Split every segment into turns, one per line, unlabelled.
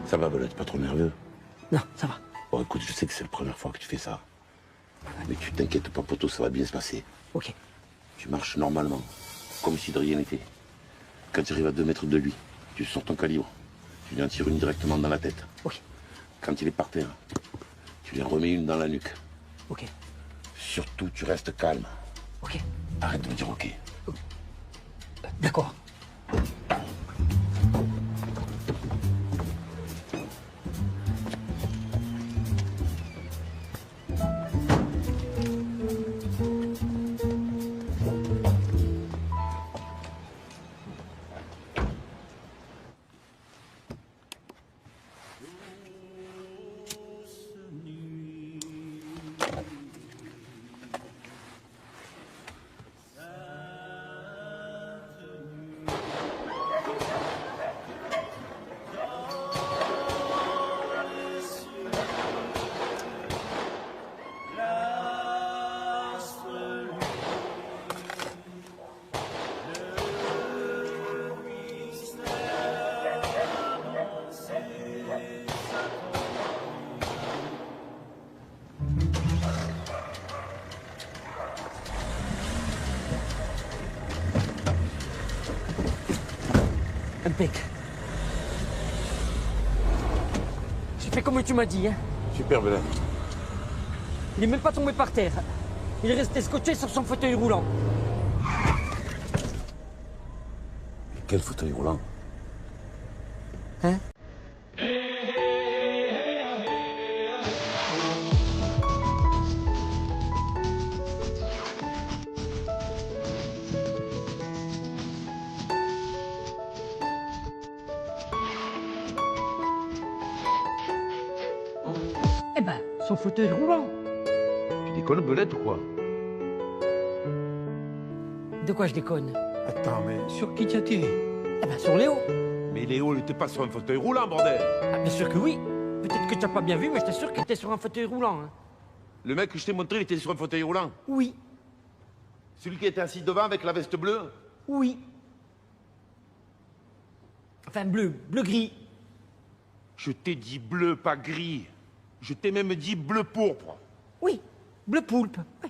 Ça va, Belette, pas trop nerveux?
Non, ça va.
Bon, écoute, je sais que c'est la première fois que tu fais ça. Mais tu t'inquiètes pas, poto, ça va bien se passer.
Ok.
Tu marches normalement, comme si de rien n'était. Quand tu arrives à 2 mètres de lui, tu sors ton calibre. Tu lui en tires une directement dans la tête.
Ok.
Quand il est par terre, tu lui en remets une dans la nuque.
Ok.
Surtout, tu restes calme.
Ok.
Arrête de me dire ok.
D'accord. Impec. J'ai fait comme tu m'as dit, hein.
Super, Belette.
Il est même pas tombé par terre. Il est resté scotché sur son fauteuil roulant.
Quel fauteuil roulant?
Hein? Eh ben, son fauteuil roulant.
Tu déconnes, Belette, ou quoi?
De quoi je déconne?
Attends, mais sur qui tu as tiré?
Eh ben, sur Léo.
Mais Léo, il était pas sur un fauteuil roulant, bordel!
Ah, bien sûr que oui. Peut-être que tu n'as pas bien vu, mais je t'assure qu'il était sur un fauteuil roulant. Hein.
Le mec que je t'ai montré, il était sur un fauteuil roulant.
Oui,
Celui qui était assis devant avec la veste bleue?
oui. Enfin, bleu, bleu-gris.
Je t'ai dit bleu, pas gris. Je t'ai même dit bleu pourpre.
Oui, bleu poulpe. Oui,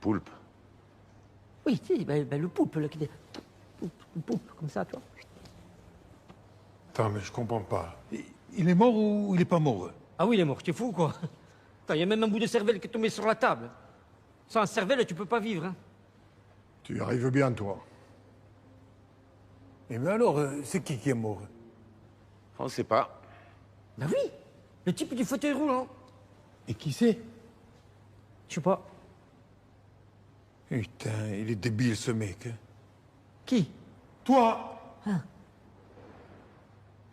Poulpe.
oui si, ben, le poulpe, là, qui est... Le poulpe, comme ça, tu vois.
Attends, mais je comprends pas. Il est mort ou il est pas mort?
Ah oui, il est mort, t'es fou, quoi. Il y a même un bout de cervelle qui est tombé sur la table. Sans un cervelle, tu peux pas vivre, hein.
Tu y arrives bien, toi. Et mais alors, c'est qui est mort?
On sait pas.
Ben oui, le type du fauteuil roulant.
Et qui c'est?
Je sais pas.
Putain, il est débile, ce mec. Hein.
Qui?
Toi!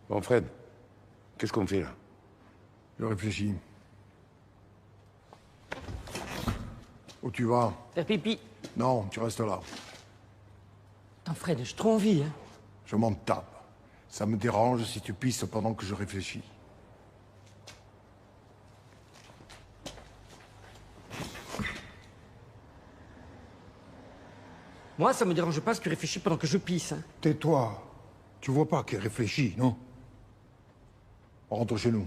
Bon, Fred, qu'est-ce qu'on fait, là?
Je réfléchis. Où tu vas?
Faire pipi.
Non, tu restes là.
Attends, Fred, j'ai trop envie, hein.
Je m'en tape. Ça me dérange si tu pisses pendant que je réfléchis.
Moi, ça me dérange pas si tu réfléchis pendant que je pisse, hein.
Tais-toi. Tu vois pas qu'il réfléchit, non? On rentre chez nous.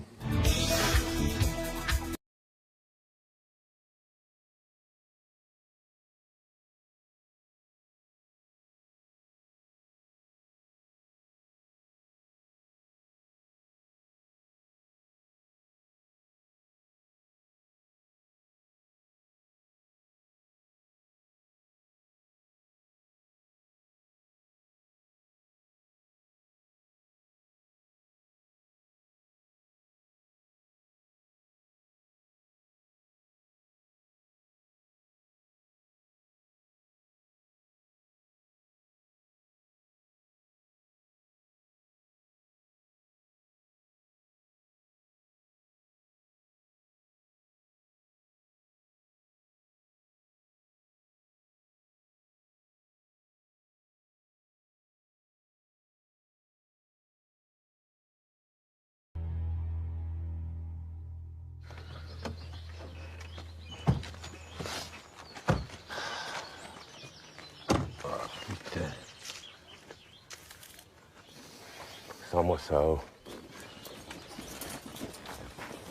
moi ça. Oh.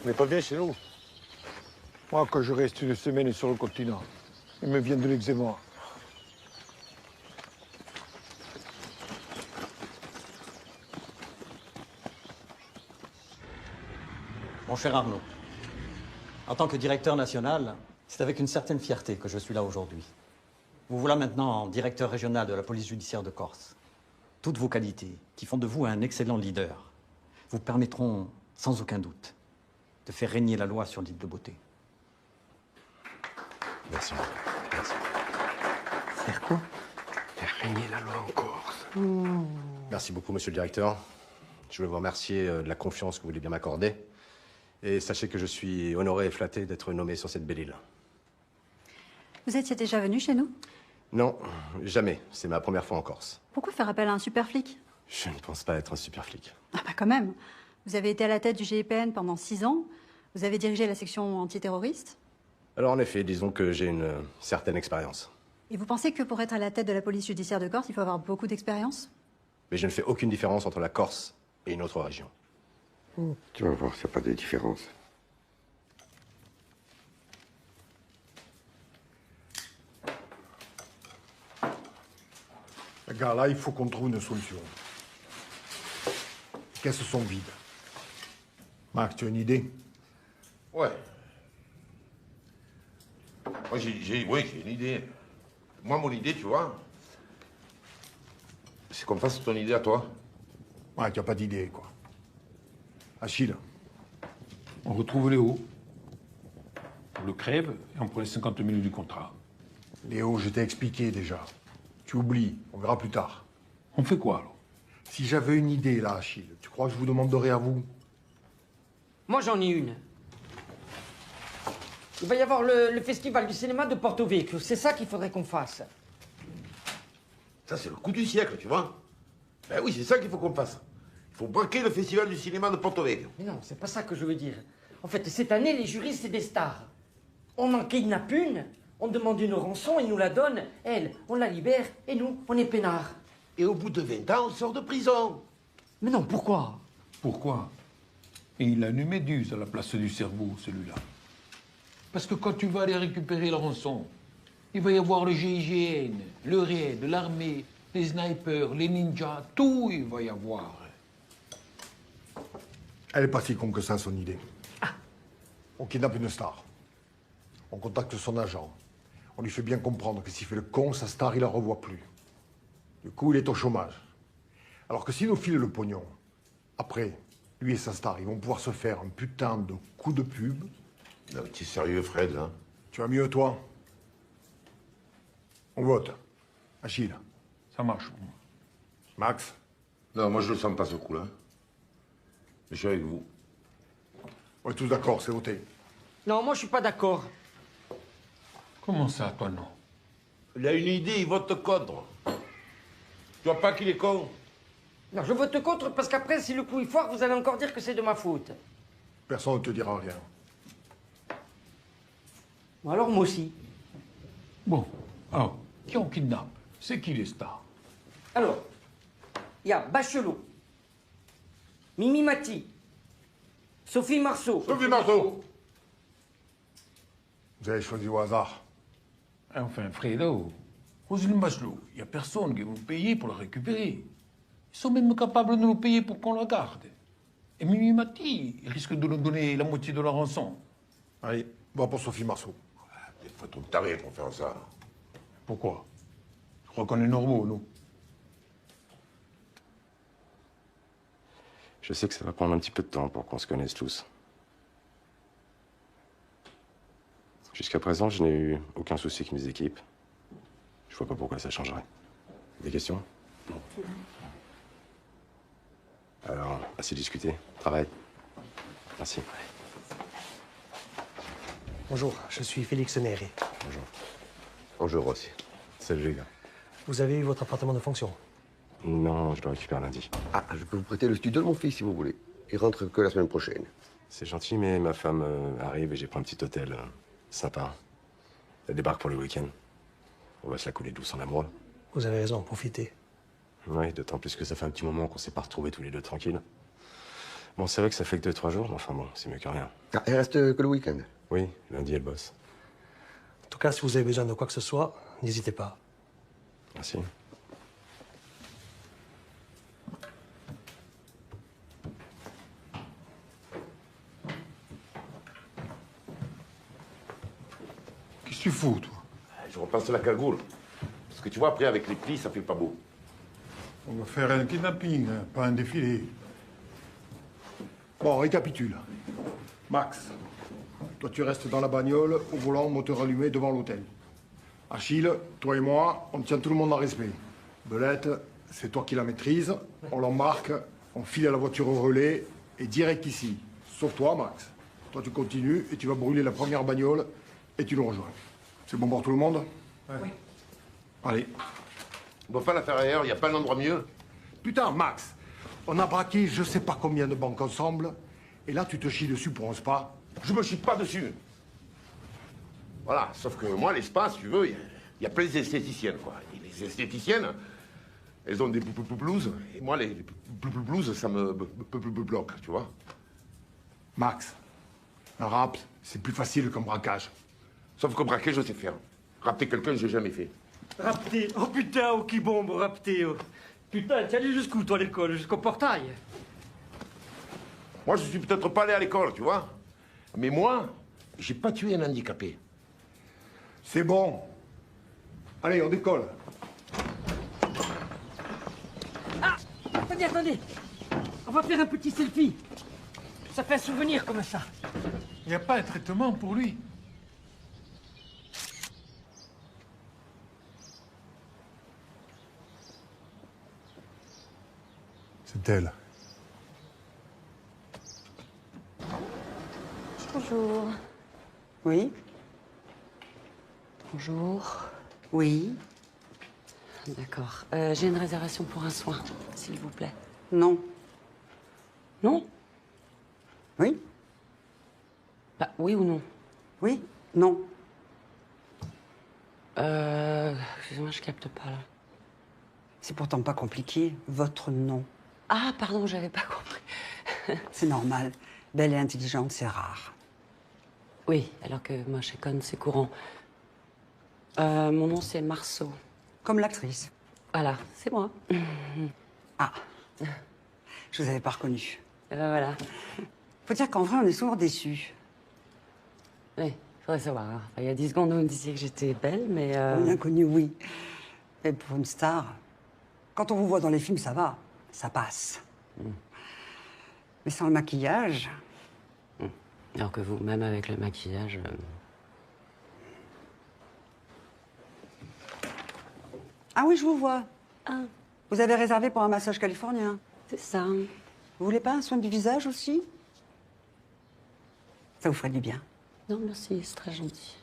On n'est pas bien chez nous. Moi, quand je reste une semaine sur le continent, il me vient de l'eczéma.
Mon cher Arnaud, en tant que directeur national, c'est avec une certaine fierté que je suis là aujourd'hui. Vous voilà maintenant directeur régional de la police judiciaire de Corse. Toutes vos qualités, qui font de vous un excellent leader, vous permettront, sans aucun doute, de faire régner la loi sur l'île de Beauté.
Merci. Merci.
Faire quoi? Faire régner la loi en Corse.
Merci beaucoup, monsieur le directeur. Je veux vous remercier de la confiance que vous voulez bien m'accorder. Et sachez que je suis honoré et flatté d'être nommé sur cette belle île.
Vous étiez déjà venu chez nous?
Non, jamais. C'est ma première fois en Corse.
Pourquoi faire appel à un super flic?
Je ne pense pas être un super flic.
Ah bah quand même. Vous avez été à la tête du GIPN pendant 6 ans. Vous avez dirigé la section antiterroriste.
Alors en effet, disons que j'ai une certaine expérience.
Et vous pensez que pour être à la tête de la police judiciaire de Corse, il faut avoir beaucoup d'expérience?
Mais je ne fais aucune différence entre la Corse et une autre région.
Tu vas voir, ça n'a pas de différence.
Les gars, là, il faut qu'on trouve une solution. Les caisses sont vides. Max, tu as une idée?
Ouais. Moi, j'ai une idée. Moi, mon idée, tu vois, c'est qu'on fasse ton idée à toi.
Ouais, tu n'as pas d'idée, quoi. Achille,
On retrouve Léo. On le crève et on prend les 50 000 du contrat.
Léo, je t'ai expliqué déjà. Tu oublies, on verra plus tard.
On fait quoi alors?
Si j'avais une idée, là, Achille, tu crois que je vous demanderais à vous?
Moi, j'en ai une. Il va y avoir le festival du cinéma de Porto Vecchio. C'est ça qu'il faudrait qu'on fasse.
Ça, c'est le coup du siècle, tu vois. Ben oui, c'est ça qu'il faut qu'on fasse. Il faut braquer le festival du cinéma de Porto Vecchio.
Mais non, c'est pas ça que je veux dire. En fait, cette année, les jurys, c'est des stars. On en kidnappe une, on demande une rançon, ils nous la donnent. Elle, on la libère, et nous, on est peinards.
Et au bout de 20 ans, on sort de prison.
Mais non, pourquoi?
Pourquoi? Et il a une méduse à la place du cerveau, celui-là. Parce que quand tu vas aller récupérer la rançon, il va y avoir le GIGN, le RAID, l'armée, les snipers, les ninjas, tout il va y avoir.
Elle est pas si con que ça, son idée. On kidnappe une star. On contacte son agent. On lui fait bien comprendre que s'il fait le con, sa star, il la revoit plus. Du coup, il est au chômage. Alors que s'il nous file le pognon, après, lui et sa star, ils vont pouvoir se faire un putain de coup de pub.
Non, mais t'es sérieux, Fred, là?
Tu vas mieux, toi? On vote. Achille.
Ça marche pour moi.
Max.
Non, moi, je le sens pas, ce coup-là. Mais je suis avec vous.
On est tous d'accord, c'est voté.
Non, moi, je suis pas d'accord.
Comment ça, toi, non?
Il a une idée, il vote contre. Tu vois pas qu'il est con?
Non, je vote contre parce qu'après, si le coup il foire, vous allez encore dire que c'est de ma faute.
Personne ne te dira rien.
Bon, alors moi aussi.
Bon, alors, qui on kidnappe? C'est qui les stars?
Alors, il y a Bachelot, Mimi Mati, Sophie Marceau.
Sophie Marceau.
Vous avez choisi au hasard.
Enfin, Fredo, Roselyne Bachelot, il n'y a personne qui va nous payer pour la récupérer. Ils sont même capables de nous payer pour qu'on la garde. Et Mimi Mati, il risque de nous donner la moitié de la rançon.
Allez, va pour Sophie Marceau.
Il faut trop taré pour faire ça.
Pourquoi? Je crois qu'on est normaux, nous.
Je sais que ça va prendre un petit peu de temps pour qu'on se connaisse tous. Jusqu'à présent, je n'ai eu aucun souci avec mes équipes. Je vois pas pourquoi ça changerait. Des questions? Non. Alors, assez discuté. Travail. Merci.
Bonjour, je suis Félix Neri.
Bonjour.
Bonjour aussi.
Salut les gars.
Vous avez eu votre appartement de fonction?
Non, je le récupère lundi.
Ah, je peux vous prêter le studio de mon fils si vous voulez. Il rentre que la semaine prochaine.
C'est gentil, mais ma femme arrive et j'ai pris un petit hôtel sympa. Elle débarque pour le week-end. On va se la couler douce en amoureux.
Vous avez raison, profitez.
Oui, d'autant plus que ça fait un petit moment qu'on s'est pas retrouvés tous les deux tranquilles. Bon, c'est vrai que ça fait que 2-3 jours, mais enfin bon, c'est mieux que rien.
Ah, il reste que le week-end.
Oui, lundi, elle bosse.
En tout cas, si vous avez besoin de quoi que ce soit, n'hésitez pas.
Merci.
Qu'est-ce que tu fous, toi?
Je repasse la cagoule. Parce que tu vois, après, avec les plis, ça fait pas beau.
On va faire un kidnapping, hein, pas un défilé. Bon, récapitule. Max, toi tu restes dans la bagnole, au volant, moteur allumé, devant l'hôtel. Achille, toi et moi, on tient tout le monde en respect. Belette, c'est toi qui la maîtrise, on l'embarque, on file à la voiture au relais, et direct ici. Sauf toi, Max. Toi tu continues, et tu vas brûler la première bagnole, et tu nous rejoins. C'est bon pour tout le monde?
Oui.
Allez.
On doit pas la faire ailleurs, il n'y a pas un endroit mieux.
Putain, Max, on a braqué je sais pas combien de banques ensemble, et là tu te chies dessus pour un spa.
Je me chie pas dessus. Voilà, sauf que moi, l'espace, tu veux, il y a plein d'esthéticiennes, quoi. Et les esthéticiennes, elles ont des blouses, et moi, les blouses, ça me bloque, tu vois.
Max, un rap, c'est plus facile qu'un braquage.
Sauf que braquer, je sais faire. Rapter quelqu'un, j'ai jamais fait.
Rapté. Oh putain, oh qui bombe, rapté. Oh. Putain, t'es allé jusqu'où, toi, à l'école? Jusqu'au portail?
Moi, je suis peut-être pas allé à l'école, tu vois. Mais moi, j'ai pas tué un handicapé.
C'est bon. Allez, on décolle.
Ah, attendez, attendez. On va faire un petit selfie. Ça fait un souvenir comme ça.
Il n'y a pas un traitement pour lui.
C'est elle.
Bonjour. Oui. Bonjour. Oui. D'accord. J'ai une réservation pour un soin, s'il vous plaît. Non. Non? Oui. Bah, oui ou non? Oui. Non. Excusez-moi, je capte pas, là.
C'est pourtant pas compliqué. Votre nom.
Ah, pardon, j'avais pas compris.
C'est normal. Belle et intelligente, c'est rare.
Oui, alors que moi, chez Con, c'est courant. Mon nom, c'est Marceau.
Comme l'actrice.
Voilà, c'est moi.
Ah. Je vous avais pas reconnu.
Et ben voilà.
Faut dire qu'en vrai, on est souvent déçus.
Oui, faudrait savoir. Hein. Enfin, il y a 10 secondes, vous me disiez que j'étais belle, mais...
Une inconnue, oui. Mais pour une star, quand on vous voit dans les films, ça va. Ça passe. Mais sans le maquillage...
Alors que vous, même avec le maquillage...
Ah oui, je vous vois. Ah. Vous avez réservé pour un massage californien.
C'est ça.
Vous voulez pas un soin du visage aussi? Ça vous ferait du bien.
Non, merci, c'est très gentil.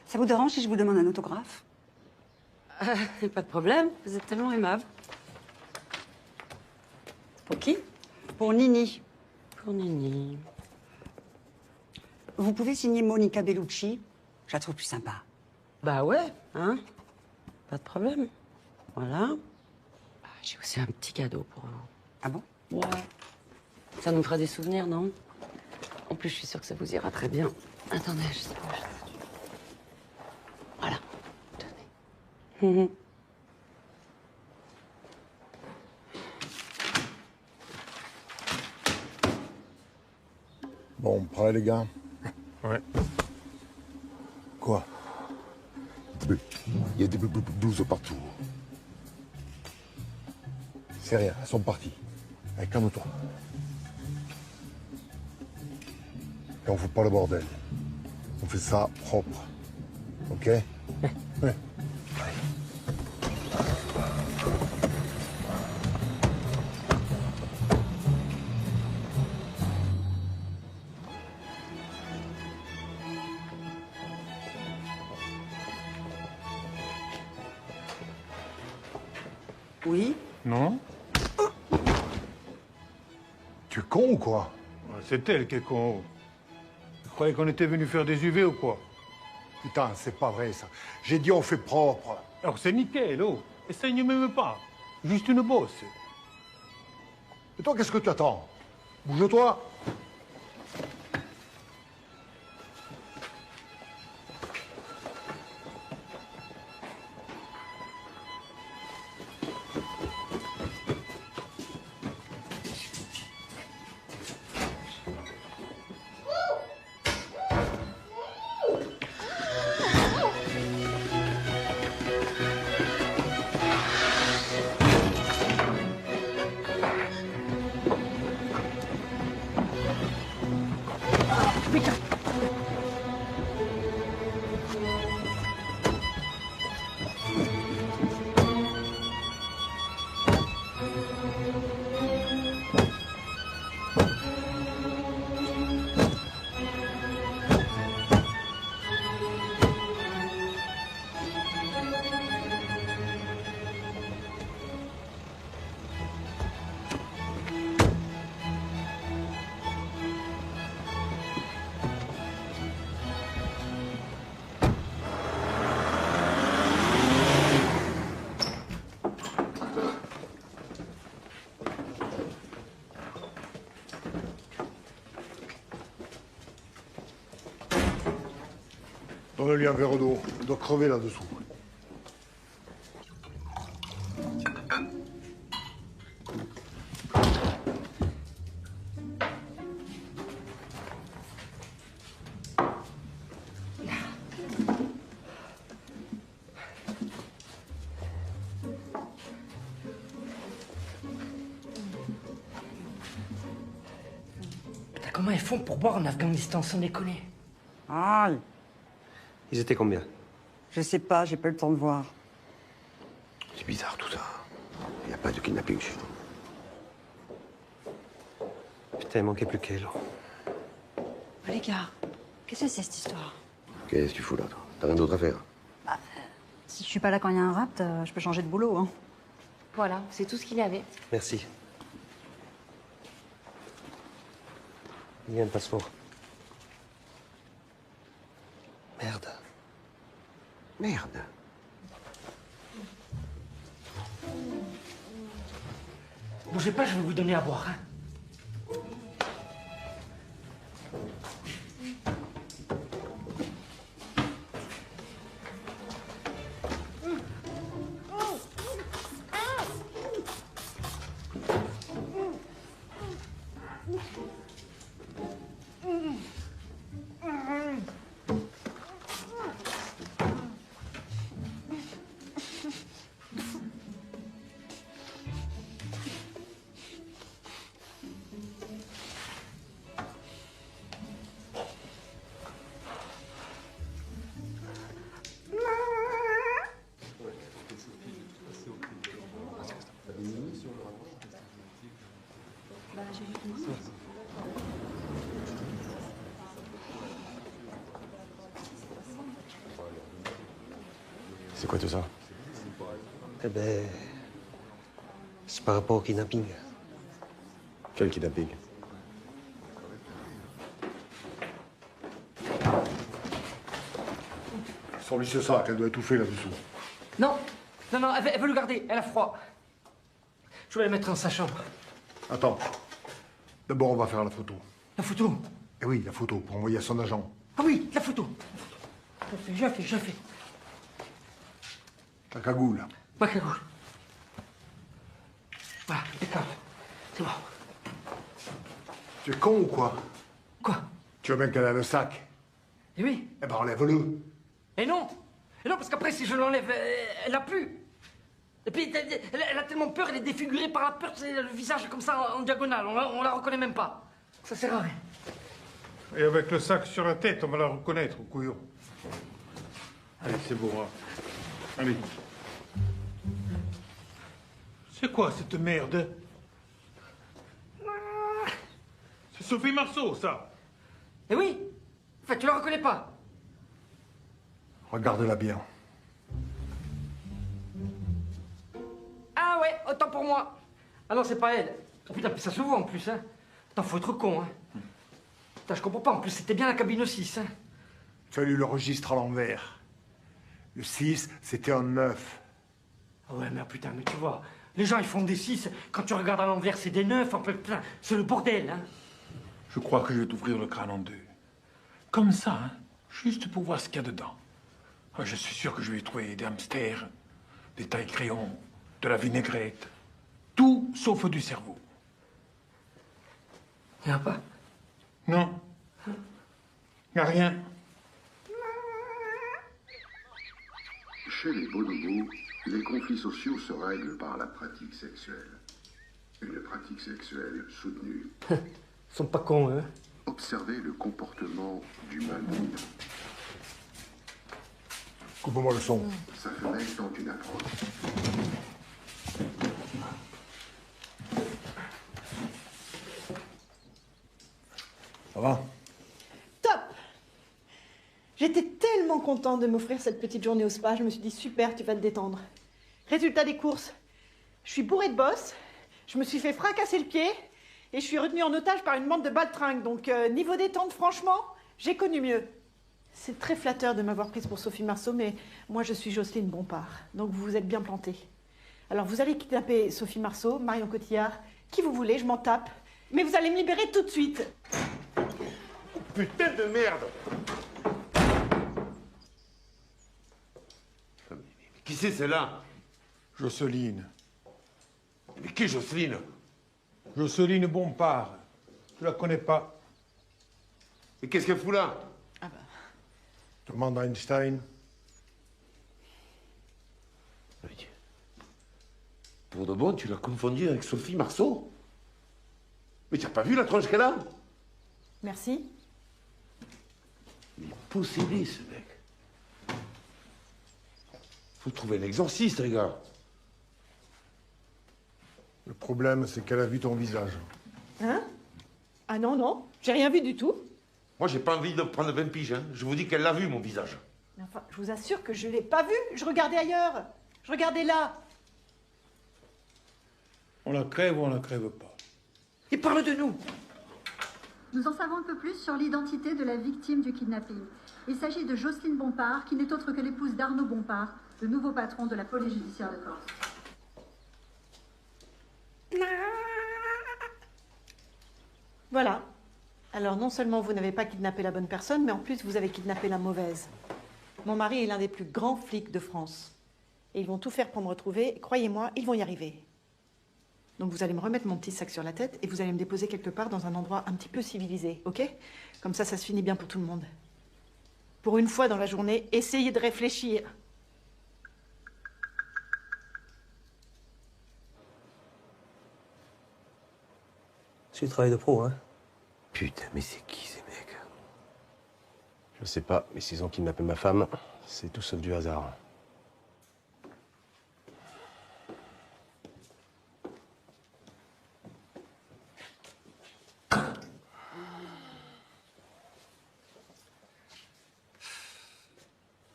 Ça vous dérange si je vous demande un autographe?
Pas de problème, vous êtes tellement aimable. Pour qui?
Pour Nini.
Pour Nini.
Vous pouvez signer Monica Bellucci? Je la trouve plus sympa.
Bah ouais, hein? Pas de problème. Voilà. Ah, j'ai aussi un petit cadeau pour vous.
Ah bon?
Ouais. Ça nous fera des souvenirs, non? En plus, je suis sûre que ça vous ira très bien. Attendez, je sais pas. Voilà. Tenez.
Bon, prêt les gars?
Ouais.
Quoi?
Il y a des blouses partout.
C'est rien, elles sont parties. Allez, calme-toi. Et on fout pas le bordel. On fait ça propre. Ok? Ouais.
Oui?
Non?
Tu es con ou quoi?
C'est elle qui est con. Vous croyez qu'on était venu faire des UV ou quoi?
Putain, c'est pas vrai ça. J'ai dit on fait propre.
Alors c'est nickel, oh. Et ça n'y est même pas. Juste une bosse.
Et toi, qu'est-ce que tu attends? Bouge-toi. Donne-lui un verre d'eau. Il doit crever là-dessous.
Putain, comment ils font pour boire en Afghanistan sans déconner?
Aïe.
Ils étaient combien?
Je sais pas, j'ai pas eu le temps de voir.
C'est bizarre tout ça. Il n'y a pas de kidnapping chez nous. Putain, il manquait plus qu'elle.
Oh, les gars, qu'est-ce que c'est cette histoire?
Qu'est-ce que tu fous là, toi? T'as rien d'autre à faire?
Si je suis pas là quand il y a un rapt, je peux changer de boulot, hein.
Voilà, c'est tout ce qu'il y avait.
Merci. Il y a un passeport. Merde. Merde.
Bougez pas, je vais vous donner à boire, hein.
C'est quoi tout ça?
Eh ben... c'est par rapport au kidnapping.
Quel kidnapping?
Sors-lui ce sac, elle doit étouffer là-dessous.
Non, non, non, elle veut le garder, elle a froid. Je vais la mettre dans sa chambre.
Attends. D'abord, on va faire la photo.
La photo?
Eh oui, la photo, pour envoyer à son agent.
Ah oui, la photo. Je fais.
Ta cagoule.
Ma cagoule. Voilà, impeccable. C'est bon.
Tu es con ou quoi?
Quoi?
Tu veux bien qu'elle a le sac?
Eh oui.
Eh ben, enlève-le.
Et non, parce qu'après, si je l'enlève, elle a plus. Et puis, elle a tellement peur, elle est défigurée par la peur, c'est le visage comme ça, en diagonale, on la reconnaît même pas. Ça sert à rien.
Et avec le sac sur la tête, on va la reconnaître, couillon. Allez, c'est bon, hein. Allez. C'est quoi cette merde? C'est Sophie Marceau, ça.
Eh oui. Enfin, tu la reconnais pas.
Regarde-la bien.
Ah ouais, autant pour moi. Ah non, c'est pas elle. Oh putain, ça se voit en plus, hein. Attends, faut être con, hein. Putain, je comprends pas, en plus, c'était bien la cabine 6, hein.
Tu as lu le registre à l'envers. Le 6, c'était un 9.
Ouais, mais putain, mais tu vois, les gens ils font des 6, quand tu regardes à l'envers, c'est des 9, en fait, putain, c'est le bordel, hein.
Je crois que je vais t'ouvrir le crâne en deux. Comme ça, hein, juste pour voir ce qu'il y a dedans. Ah, je suis sûr que je vais y trouver des hamsters, des tailles-crayons, de la vinaigrette. Tout sauf du cerveau.
Y a pas?
Non. Y a rien.
Chez les bonobos, les conflits sociaux se règlent par la pratique sexuelle. Une pratique sexuelle soutenue.
Ils sont pas cons, eux.
Observez le comportement du mâle dominant.
Coupe-moi le son.
Sa femelle tente une approche.
Ça va?
Top! J'étais tellement contente de m'offrir cette petite journée au spa. Je me suis dit, super, tu vas te détendre. Résultat des courses. Je suis bourrée de bosse. Je me suis fait fracasser le pied. Et je suis retenue en otage par une bande de baltringues. Donc, niveau détente, franchement, j'ai connu mieux. C'est très flatteur de m'avoir prise pour Sophie Marceau, mais moi, je suis Jocelyne Bompard. Donc, vous vous êtes bien plantés. Alors, vous allez kidnapper Sophie Marceau, Marion Cotillard, qui vous voulez, je m'en tape. Mais vous allez me libérer tout de suite.
Putain de merde! Mais qui c'est celle-là?
Jocelyne.
Mais qui est Jocelyne?
Jocelyne Bompard. Tu la connais pas?
Et qu'est-ce qu'elle fout là?
Demande à Einstein.
Pour de bon, tu l'as confondu avec Sophie Marceau? Mais tu n'as pas vu la tronche qu'elle a?
Merci.
Il est possédé, ce mec. Faut trouver un exorciste, les gars.
Le problème, c'est qu'elle a vu ton visage.
Hein? Ah non, non, j'ai rien vu du tout.
Moi, j'ai pas envie de prendre 20 piges, hein. Je vous dis qu'elle l'a vu, mon visage.
Mais enfin, je vous assure que je l'ai pas vu. Je regardais ailleurs. Je regardais là.
On la crève ou on la crève pas?
Il parle de nous.
Nous en savons un peu plus sur l'identité de la victime du kidnapping. Il s'agit de Jocelyne Bompard, qui n'est autre que l'épouse d'Arnaud Bompard, le nouveau patron de la police judiciaire de Corse.
Voilà. Alors non seulement vous n'avez pas kidnappé la bonne personne, mais en plus vous avez kidnappé la mauvaise. Mon mari est l'un des plus grands flics de France. Et ils vont tout faire pour me retrouver. Croyez-moi, ils vont y arriver. Donc vous allez me remettre mon petit sac sur la tête et vous allez me déposer quelque part dans un endroit un petit peu civilisé, ok? Comme ça se finit bien pour tout le monde. Pour une fois dans la journée, essayez de réfléchir.
C'est du travail de pro, hein?
Putain, mais c'est qui ces mecs? Je sais pas, mais s'ils ont kidnappé ma femme, c'est tout sauf du hasard.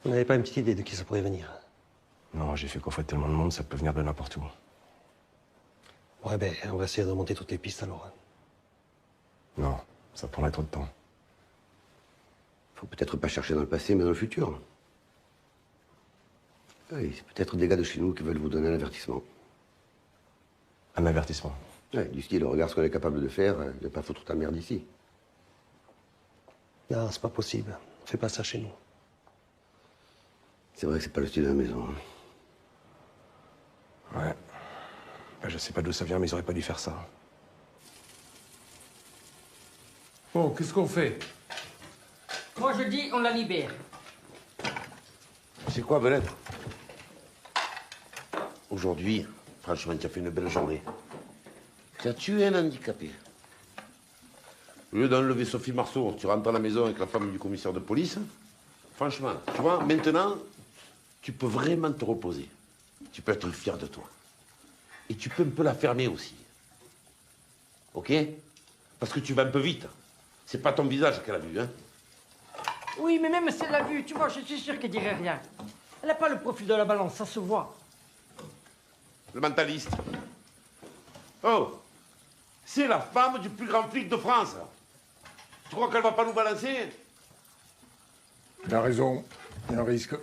Vous n'avez pas une petite idée de qui ça pourrait venir?
Non, j'ai fait coffrer tellement de monde, ça peut venir de n'importe où.
Ouais, ben, on va essayer de remonter toutes les pistes alors.
Non, ça prendrait trop de temps.
Faut peut-être pas chercher dans le passé, mais dans le futur. Oui, c'est peut-être des gars de chez nous qui veulent vous donner un avertissement.
Un avertissement?
Ouais, du style, regarde ce qu'on est capable de faire, de pas foutre ta merde ici.
Non, c'est pas possible. On fait pas ça chez nous.
C'est vrai que c'est pas le style de la maison.
Ouais. Ben, je sais pas d'où ça vient, mais ils auraient pas dû faire ça.
Bon, qu'est-ce qu'on fait?
Moi, je dis, on la libère.
C'est quoi, Belette? Aujourd'hui, franchement, tu as fait une belle journée. Tu as tué un handicapé. Au lieu d'enlever Sophie Marceau, tu rentres à la maison avec la femme du commissaire de police. Franchement, tu vois, maintenant, tu peux vraiment te reposer. Tu peux être fier de toi. Et tu peux un peu la fermer aussi. Ok? Parce que tu vas un peu vite. C'est pas ton visage qu'elle a vu, hein?
Oui, mais même si elle l'a vu, tu vois, je suis sûr qu'elle dirait rien. Elle n'a pas le profil de la balance, ça se voit.
Le mentaliste. Oh! C'est la femme du plus grand flic de France. Tu crois qu'elle va pas nous balancer?
Il a raison. Il y a un risque.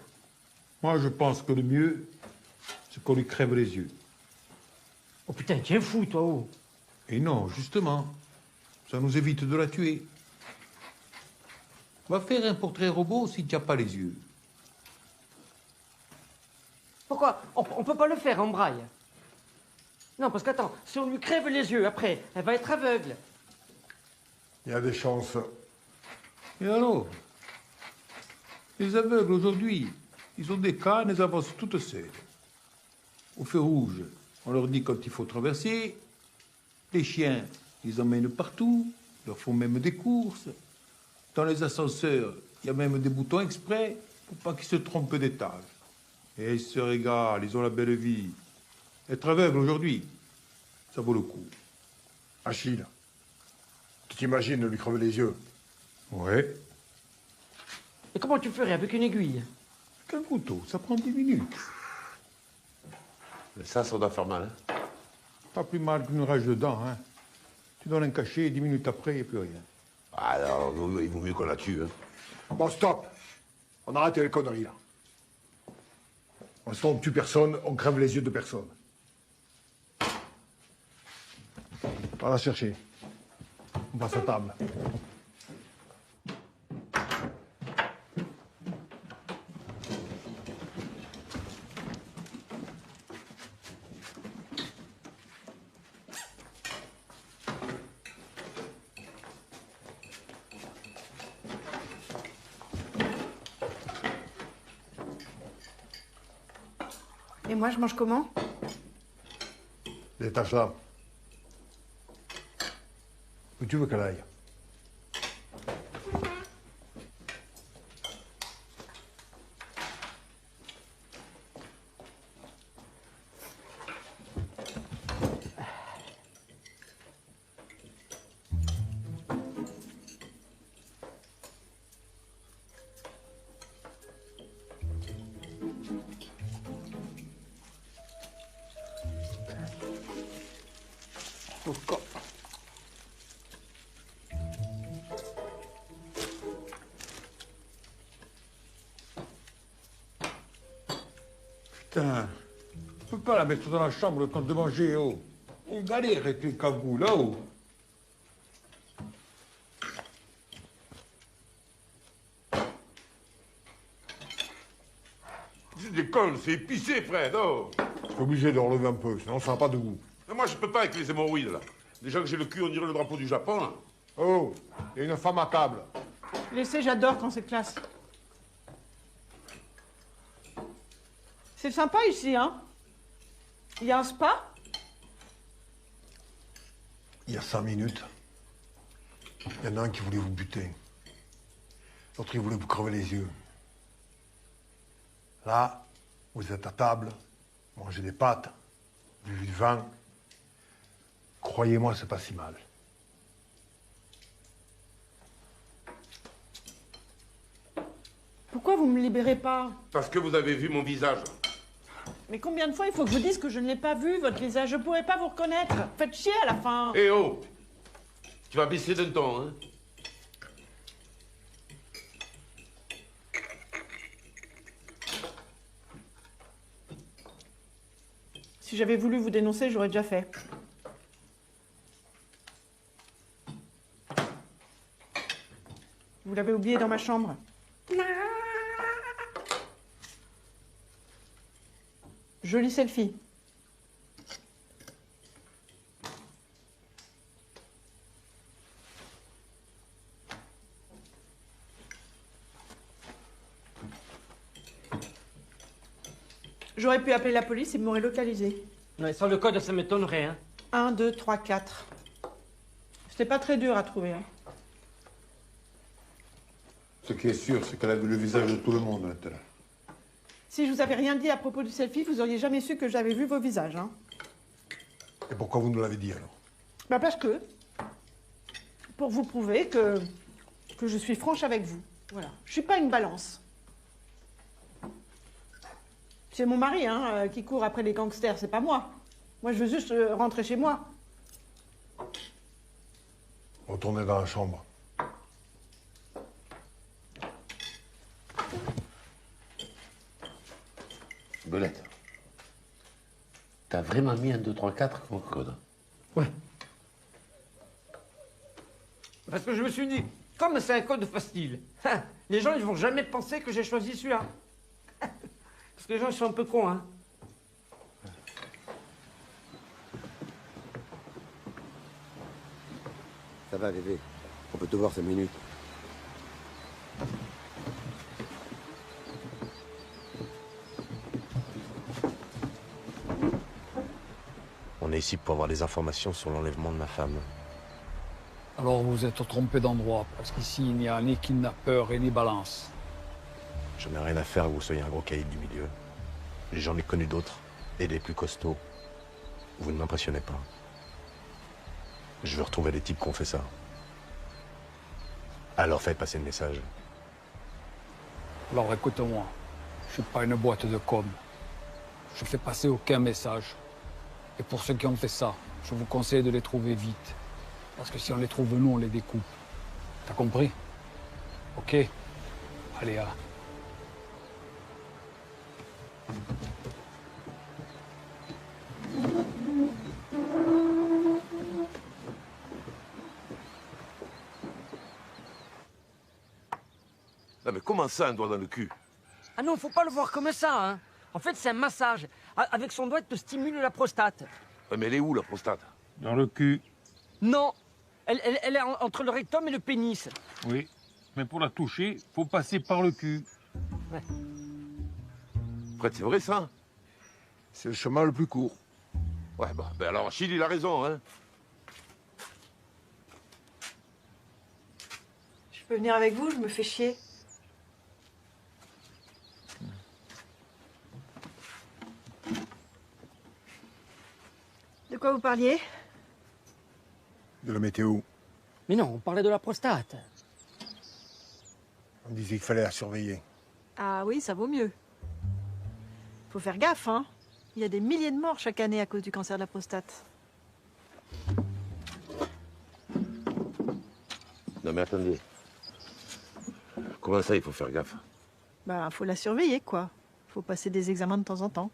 Moi, je pense que le mieux, c'est c'est qu'on lui crève les yeux.
Oh putain, tu es fou, toi, oh.
Et non, justement, ça nous évite de la tuer. Va faire un portrait robot si tu n'as pas les yeux.
Pourquoi on peut pas le faire en braille. Non, parce qu'attends, si on lui crève les yeux, après, elle va être aveugle.
Il y a des chances.
Et alors? Les aveugles, aujourd'hui, ils ont des cannes, elles avancent toutes seules. Au feu rouge, on leur dit quand il faut traverser. Les chiens, ils emmènent partout, ils leur font même des courses. Dans les ascenseurs, il y a même des boutons exprès pour pas qu'ils se trompent d'étage. Et ils se régalent, ils ont la belle vie. Être aveugle aujourd'hui, ça vaut le coup.
Achille, tu t'imagines de lui crever les yeux?
Ouais.
Et comment tu ferais avec une aiguille?
Qu'un couteau, ça prend 10 minutes.
Ça doit faire mal, hein?
Pas plus mal qu'une rage de dents, hein. Tu donnes un cachet, 10 minutes après, il n'y a plus rien.
Alors, il vaut mieux qu'on la tue, hein.
Bon, stop. On arrête les conneries, là. On ne tue personne, on crève les yeux de personne. On va la chercher. On passe à table.
Et moi, je mange comment?
Détache là. Où tu veux qu'elle aille?
Putain, on peut pas la mettre dans la chambre le temps de manger, oh. On galère avec les cagoules, là-haut.
Tu déconnes, c'est épicé, Fred, oh.
Je suis obligé de relever un peu, sinon ça n'a pas de goût.
Mais moi, je peux pas avec les hémorroïdes, là. Déjà que j'ai le cul, on dirait le drapeau du Japon, là.
Oh, il y a une femme à table.
Laissez, j'adore quand c'est classe. C'est sympa ici, hein? Il y a un spa?
Il y a 5 minutes, il y en a un qui voulait vous buter. L'autre, il voulait vous crever les yeux. Là, vous êtes à table, mangez des pâtes, buvez du vin. Croyez-moi, c'est pas si mal.
Pourquoi vous me libérez pas?
Parce que vous avez vu mon visage.
Mais combien de fois il faut que je vous dise que je ne l'ai pas vu, votre visage? Je pourrais pas vous reconnaître. Faites chier à la fin.
Eh oh! Tu vas baisser d'un ton, hein?
Si j'avais voulu vous dénoncer, j'aurais déjà fait. Vous l'avez oublié dans ma chambre. Joli selfie. J'aurais pu appeler la police, ils m'auraient localisé.
Ouais, sans le code, ça m'étonnerait, hein.
1, 2, 3, 4. C'était pas très dur à trouver, hein.
Ce qui est sûr, c'est qu'elle a vu le visage de tout le monde maintenant.
Si je vous avais rien dit à propos du selfie, vous auriez jamais su que j'avais vu vos visages, hein.
Et pourquoi vous nous l'avez dit alors?
Bah parce que, pour vous prouver que je suis franche avec vous. Voilà. Je suis pas une balance. C'est mon mari, hein, qui court après les gangsters, c'est pas moi. Moi, je veux juste rentrer chez moi.
Retournez dans la chambre.
Belette.
t'as vraiment mis un 2, 3, 4 comme code?
Ouais. Parce que je me suis dit, comme c'est un code facile, les gens ils vont jamais penser que j'ai choisi celui-là. Parce que les gens ils sont un peu cons, hein.
Ça va, bébé. On peut te voir 5 minutes.
On est ici pour avoir des informations sur l'enlèvement de ma femme.
Alors vous êtes trompé d'endroit, parce qu'ici il n'y a ni kidnappeur et ni balance.
Je n'ai rien à faire que vous soyez un gros caïd du milieu. J'en ai connu d'autres, et des plus costauds. Vous ne m'impressionnez pas. Je veux retrouver les types qui ont fait ça. Alors faites passer le message.
Alors écoute-moi, je suis pas une boîte de com. Je fais passer aucun message. Et pour ceux qui ont fait ça, je vous conseille de les trouver vite. Parce que si on les trouve, nous, on les découpe. T'as compris? Ok. Allez, à.
Non mais comment ça, un doigt dans le cul?
Ah non, faut pas le voir comme ça, hein. En fait, c'est un massage. Avec son doigt, il te stimule la prostate.
Ouais, mais elle est où, la prostate?
Dans le cul.
Non. Elle est entre le rectum et le pénis.
Oui. Mais pour la toucher, faut passer par le cul.
Ouais.
Fred, c'est vrai, ça?
C'est le chemin le plus court.
Ouais, bah, ben alors, Achille, il a raison, hein.
Je peux venir avec vous, je me fais chier. De quoi vous parliez?
De la météo.
Mais non, on parlait de la prostate.
On disait qu'il fallait la surveiller.
Ah oui, ça vaut mieux. Faut faire gaffe, hein. Il y a des milliers de morts chaque année à cause du cancer de la prostate.
Non mais attendez. Comment ça, il faut faire gaffe?
Bah, faut la surveiller, quoi. Faut passer des examens de temps en temps.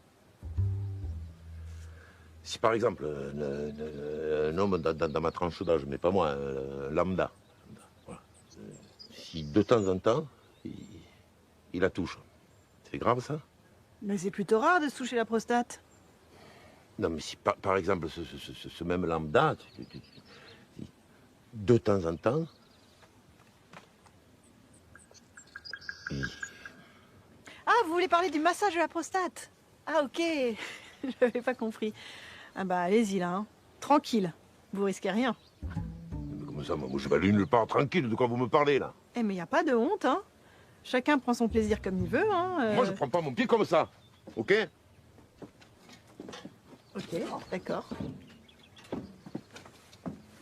Si par exemple, un homme dans ma tranche d'âge, mais pas moi, un lambda, voilà. Si de temps en temps, il la touche, c'est grave ça?
Mais c'est plutôt rare de se toucher la prostate.
Non mais si par exemple, ce même lambda, de temps en temps,
Ah, vous voulez parler du massage de la prostate? Ah, ok. Je n'avais pas compris. Ah bah, allez-y, là. Hein. Tranquille. Vous risquez rien.
Mais comment ça, moi je vais aller nulle part tranquille, de quoi vous me parlez là?
Eh, mais il n'y a pas de honte, hein. Chacun prend son plaisir comme il veut, hein.
Moi je prends pas mon pied comme ça, ok?
Ok, d'accord.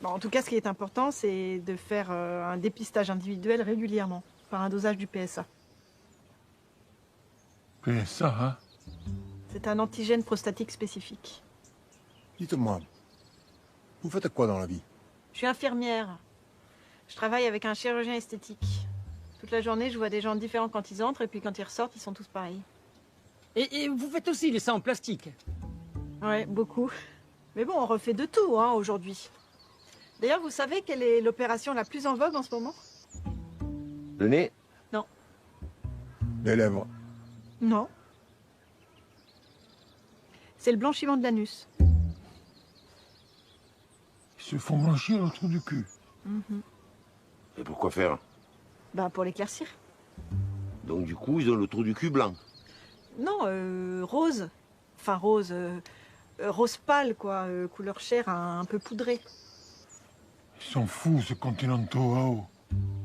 Bon, en tout cas, ce qui est important, c'est de faire un dépistage individuel régulièrement, par un dosage du PSA.
PSA, hein?
C'est un antigène prostatique spécifique.
Dites-moi, vous faites quoi dans la vie?
Je suis infirmière. Je travaille avec un chirurgien esthétique. Toute la journée, je vois des gens différents quand ils entrent, et puis quand ils ressortent, ils sont tous pareils.
Et vous faites aussi les seins en plastique?
Ouais, beaucoup. Mais bon, on refait de tout, hein, aujourd'hui. D'ailleurs, vous savez quelle est l'opération la plus en vogue en ce moment?
Le nez?
Non.
Les lèvres.
Non. C'est le blanchiment de l'anus.
Ils se font blanchir le trou du cul.
Et pourquoi faire?
Ben, pour l'éclaircir.
Donc du coup, ils ont le trou du cul blanc.
Non, rose. Enfin, rose. Rose pâle, quoi. Couleur chair, un peu poudrée.
Ils sont fous, ces continentaux à eau.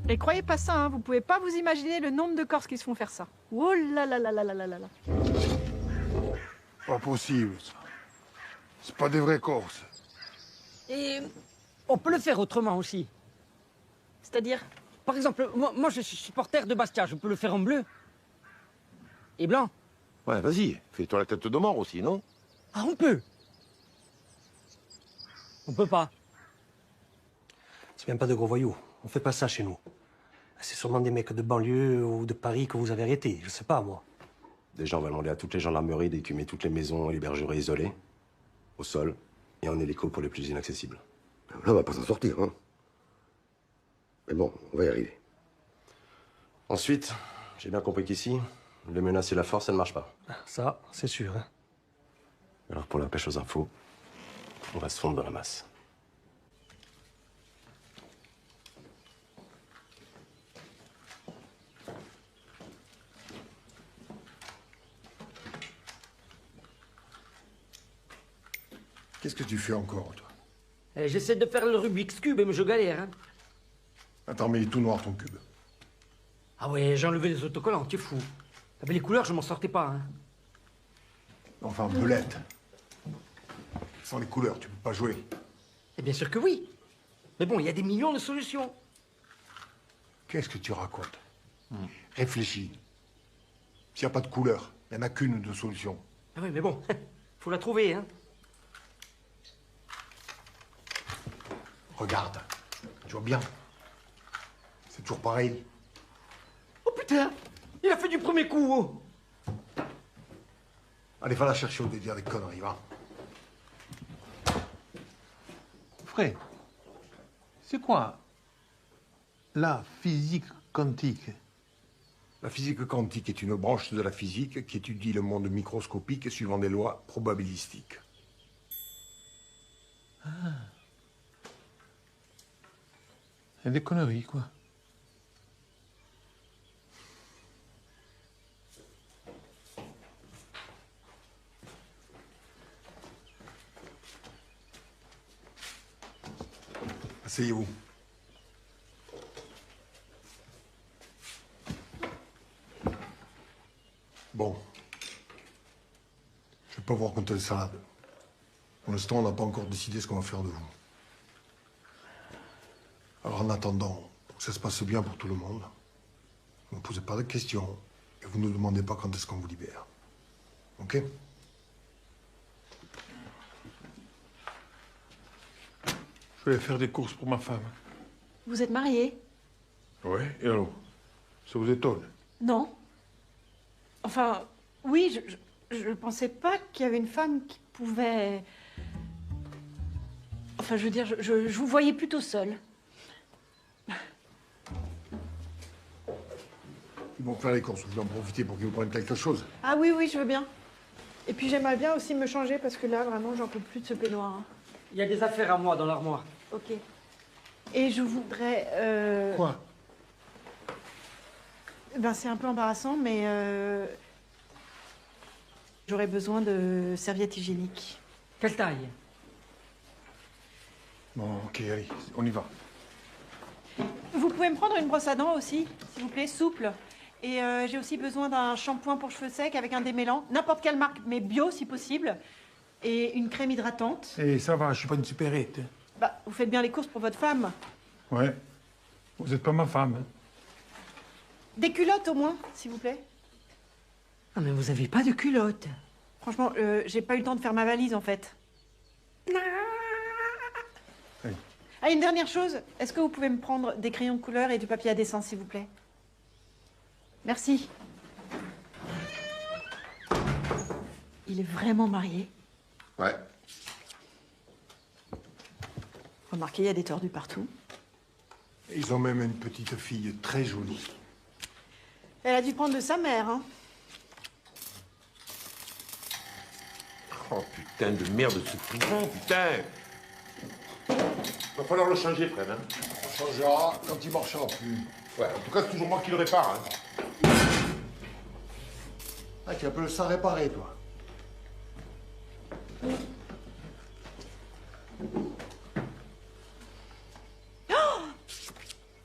Et croyez pas ça, hein, vous pouvez pas vous imaginer le nombre de Corses qui se font faire ça. Oh là là là là là là là là.
Pas possible, ça. C'est pas des vrais Corses.
Et on peut le faire autrement aussi.
C'est-à-dire?
Par exemple, moi je suis supporter de Bastia, je peux le faire en bleu. Et blanc.
Ouais, vas-y, fais-toi la tête de mort aussi, non?
Ah, on peut. On peut pas.
C'est même pas de gros voyous. On fait pas ça chez nous. C'est sûrement des mecs de banlieue ou de Paris que vous avez arrêtés. Je sais pas, moi.
Déjà, on va demander à toutes les gendarmeries d'écumer toutes les maisons et les bergeries isolées.
au sol et en hélico pour les plus inaccessibles. Là, on va pas s'en sortir, hein. Mais bon, on va y arriver.
Ensuite, j'ai bien compris qu'ici, les menaces et la force, ça ne marche pas.
Ça, c'est sûr. Hein.
Alors pour la pêche aux infos, on va se fondre dans la masse.
Qu'est-ce que tu fais encore, toi?
J'essaie de faire le Rubik's Cube, mais je galère. Hein.
Attends, mais il est tout noir, ton cube.
Ah ouais, j'ai enlevé les autocollants, tu es fou. Avec les couleurs, je m'en sortais pas. Hein.
Enfin, belette. Sans les couleurs, tu peux pas jouer.
Et bien sûr que oui. Mais bon, il y a des millions de solutions.
Qu'est-ce que tu racontes? Réfléchis. S'il n'y a pas de couleur, il n'y en a qu'une de solution.
Ah oui, mais bon, faut la trouver, hein.
Regarde. Tu vois bien. C'est toujours pareil.
Oh putain! Il a fait du premier coup, oh.
Allez, va la chercher au dire des conneries, va.
Frère, c'est quoi la physique quantique?
La physique quantique est une branche de la physique qui étudie le monde microscopique suivant des lois probabilistiques.
Ah. C'est des conneries, quoi.
Asseyez-vous. Bon. Je vais pas vous raconter le salade. Pour l'instant, on n'a pas encore décidé ce qu'on va faire de vous. Alors en attendant, pour que ça se passe bien pour tout le monde, ne posez pas de questions et vous ne nous demandez pas quand est-ce qu'on vous libère. Ok?
Je vais faire des courses pour ma femme.
Vous êtes mariés?
Ouais, et alors? Ça vous étonne?
Non. Enfin, oui, je pensais pas qu'il y avait une femme qui pouvait... Enfin, je veux dire, je vous voyais plutôt seule.
Ils vont faire les courses, vous en profiter pour qu'ils vous prennent quelque chose.
Ah oui, oui, je veux bien. Et puis j'aimerais bien aussi me changer parce que là, vraiment, j'en peux plus de ce peignoir. Hein.
Il y a des affaires à moi dans l'armoire.
Ok. Et je voudrais...
Quoi?
Ben, c'est un peu embarrassant, mais... J'aurais besoin de serviettes hygiéniques.
Quelle taille?
Bon, ok, allez, on y va.
Vous pouvez me prendre une brosse à dents aussi, s'il vous plaît, souple. Et j'ai aussi besoin d'un shampoing pour cheveux secs avec un démêlant, n'importe quelle marque, mais bio si possible. Et une crème hydratante.
Eh, ça va, je suis pas une supérette.
Bah, vous faites bien les courses pour votre femme.
Ouais. Vous êtes pas ma femme. Hein.
Des culottes au moins, s'il vous plaît.
Ah, mais vous avez pas de culottes.
Franchement, j'ai pas eu le temps de faire ma valise en fait.
Oui.
Ah, une dernière chose, est-ce que vous pouvez me prendre des crayons de couleur et du papier à dessin, s'il vous plaît? Merci. Il est vraiment marié?
Ouais.
Remarquez, il y a des tordus partout.
Ils ont même une petite fille très jolie.
Elle a dû prendre de sa mère, hein.
Oh putain de merde, ce frison, putain. Va falloir le changer, Fred, hein.
On changera quand il marchera plus.
Ouais, en tout cas, c'est toujours moi qui le répare, hein.
Ah, tu appelles ça réparer, toi.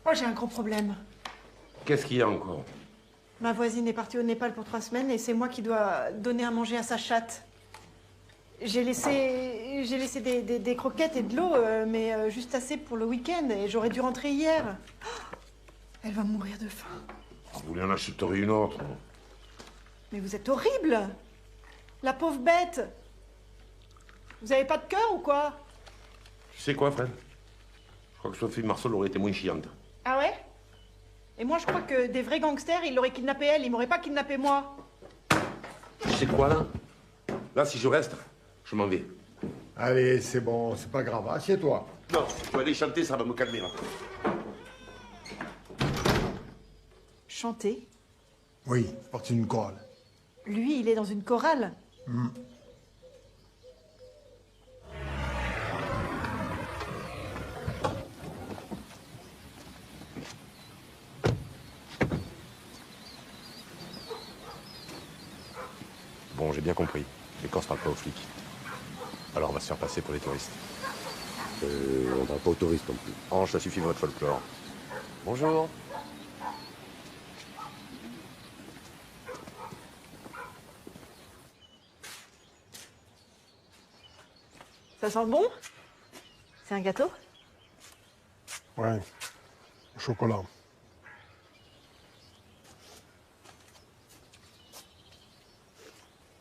Oh, j'ai un gros problème.
Qu'est-ce qu'il y a encore?
Ma voisine est partie au Népal pour 3 semaines et c'est moi qui dois donner à manger à sa chatte. J'ai laissé des croquettes et de l'eau, mais juste assez pour le week-end et j'aurais dû rentrer hier. Oh, elle va mourir de faim.
Vous lui en acheterez une autre.
Mais vous êtes horrible! La pauvre bête! Vous avez pas de cœur ou quoi?
Tu sais quoi, Fred? Je crois que Sophie Marceau aurait été moins chiante.
Ah ouais? Et moi, je crois que des vrais gangsters, ils l'auraient kidnappé elle, ils m'auraient pas kidnappé moi.
Tu sais quoi, là? Là, si je reste, je m'en vais.
Allez, c'est bon, c'est pas grave. Assieds-toi.
Non, je vais aller chanter, ça va me calmer là.
Chanter?
Oui, parti d'une chorale.
Lui, il est dans une chorale.
Bon, j'ai bien compris. Les Corses parlent pas aux flics. Alors on va se faire passer pour les touristes.
On parle pas aux touristes non plus.
Ange, ça suffit de votre folklore. Bonjour.
Ça sent bon? C'est un gâteau?
Ouais. Au chocolat.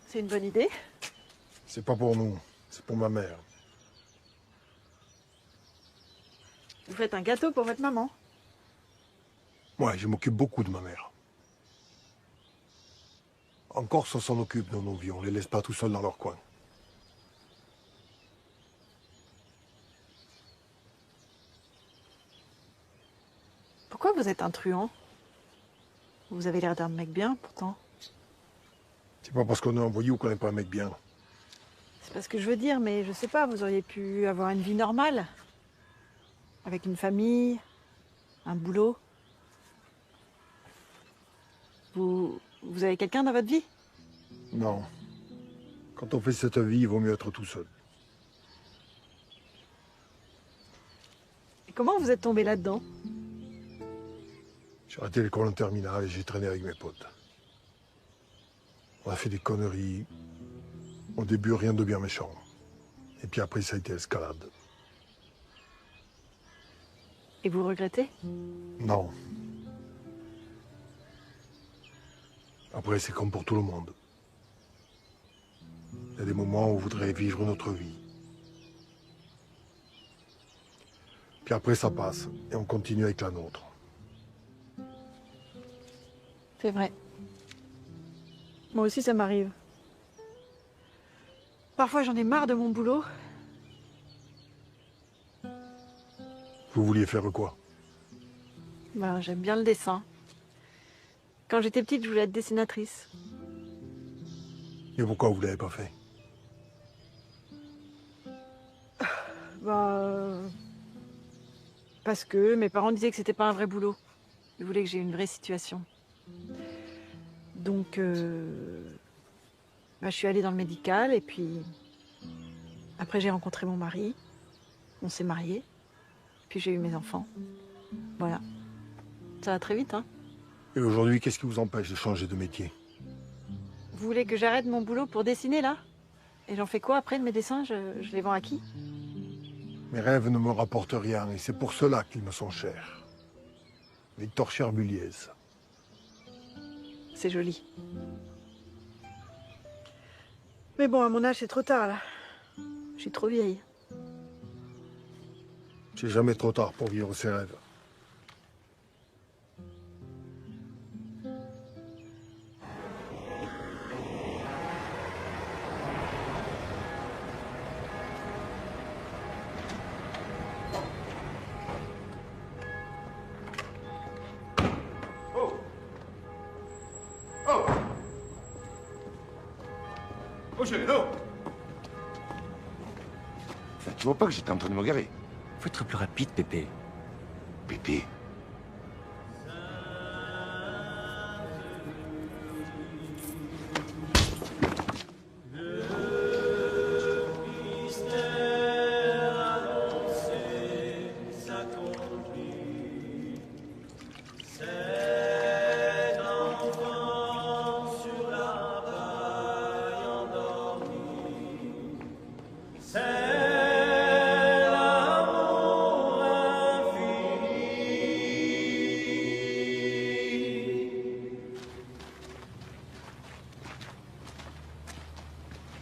C'est une bonne idée.
C'est pas pour nous, c'est pour ma mère.
Vous faites un gâteau pour votre maman.
Ouais, je m'occupe beaucoup de ma mère. En Corse, on s'en occupe dans nos vies, on les laisse pas tout seuls dans leur coin.
Pourquoi vous êtes un truand? Vous avez l'air d'un mec bien, pourtant.
C'est pas parce qu'on est un voyou qu'on n'est pas un mec bien.
C'est pas ce que je veux dire, mais je sais pas, vous auriez pu avoir une vie normale. Avec une famille, un boulot. Vous avez quelqu'un dans votre vie?
Non. Quand on fait cette vie, il vaut mieux être tout seul.
Et comment vous êtes tombé là-dedans?
J'ai arrêté l'école en terminale et j'ai traîné avec mes potes. On a fait des conneries. Au début, rien de bien méchant. Et puis après, ça a été escalade.
Et vous regrettez?
Non. Après, c'est comme pour tout le monde. Il y a des moments où on voudrait vivre notre vie. Puis après, ça passe et on continue avec la nôtre.
C'est vrai. Moi aussi, ça m'arrive. Parfois, j'en ai marre de mon boulot.
Vous vouliez faire quoi?
Ben, j'aime bien le dessin. Quand j'étais petite, je voulais être dessinatrice.
Et pourquoi vous l'avez pas fait?
Parce que mes parents disaient que c'était pas un vrai boulot. Ils voulaient que j'ai une vraie situation. Donc, je suis allée dans le médical et puis... Après, j'ai rencontré mon mari. On s'est mariés. Puis j'ai eu mes enfants. Voilà. Ça va très vite, hein?
Et aujourd'hui, qu'est-ce qui vous empêche de changer de métier?
Vous voulez que j'arrête mon boulot pour dessiner, là? Et j'en fais quoi après de mes dessins? Je les vends à qui?
Mes rêves ne me rapportent rien et c'est pour cela qu'ils me sont chers. Victor Cherbuliez.
C'est joli. Mais bon, à mon âge, c'est trop tard, là. Je suis trop vieille.
C'est jamais trop tard pour vivre ses rêves.
Oh, chérie, non! Tu vois pas que j'étais en train de me garer?
Faut être plus rapide, Pépé.
Pépé?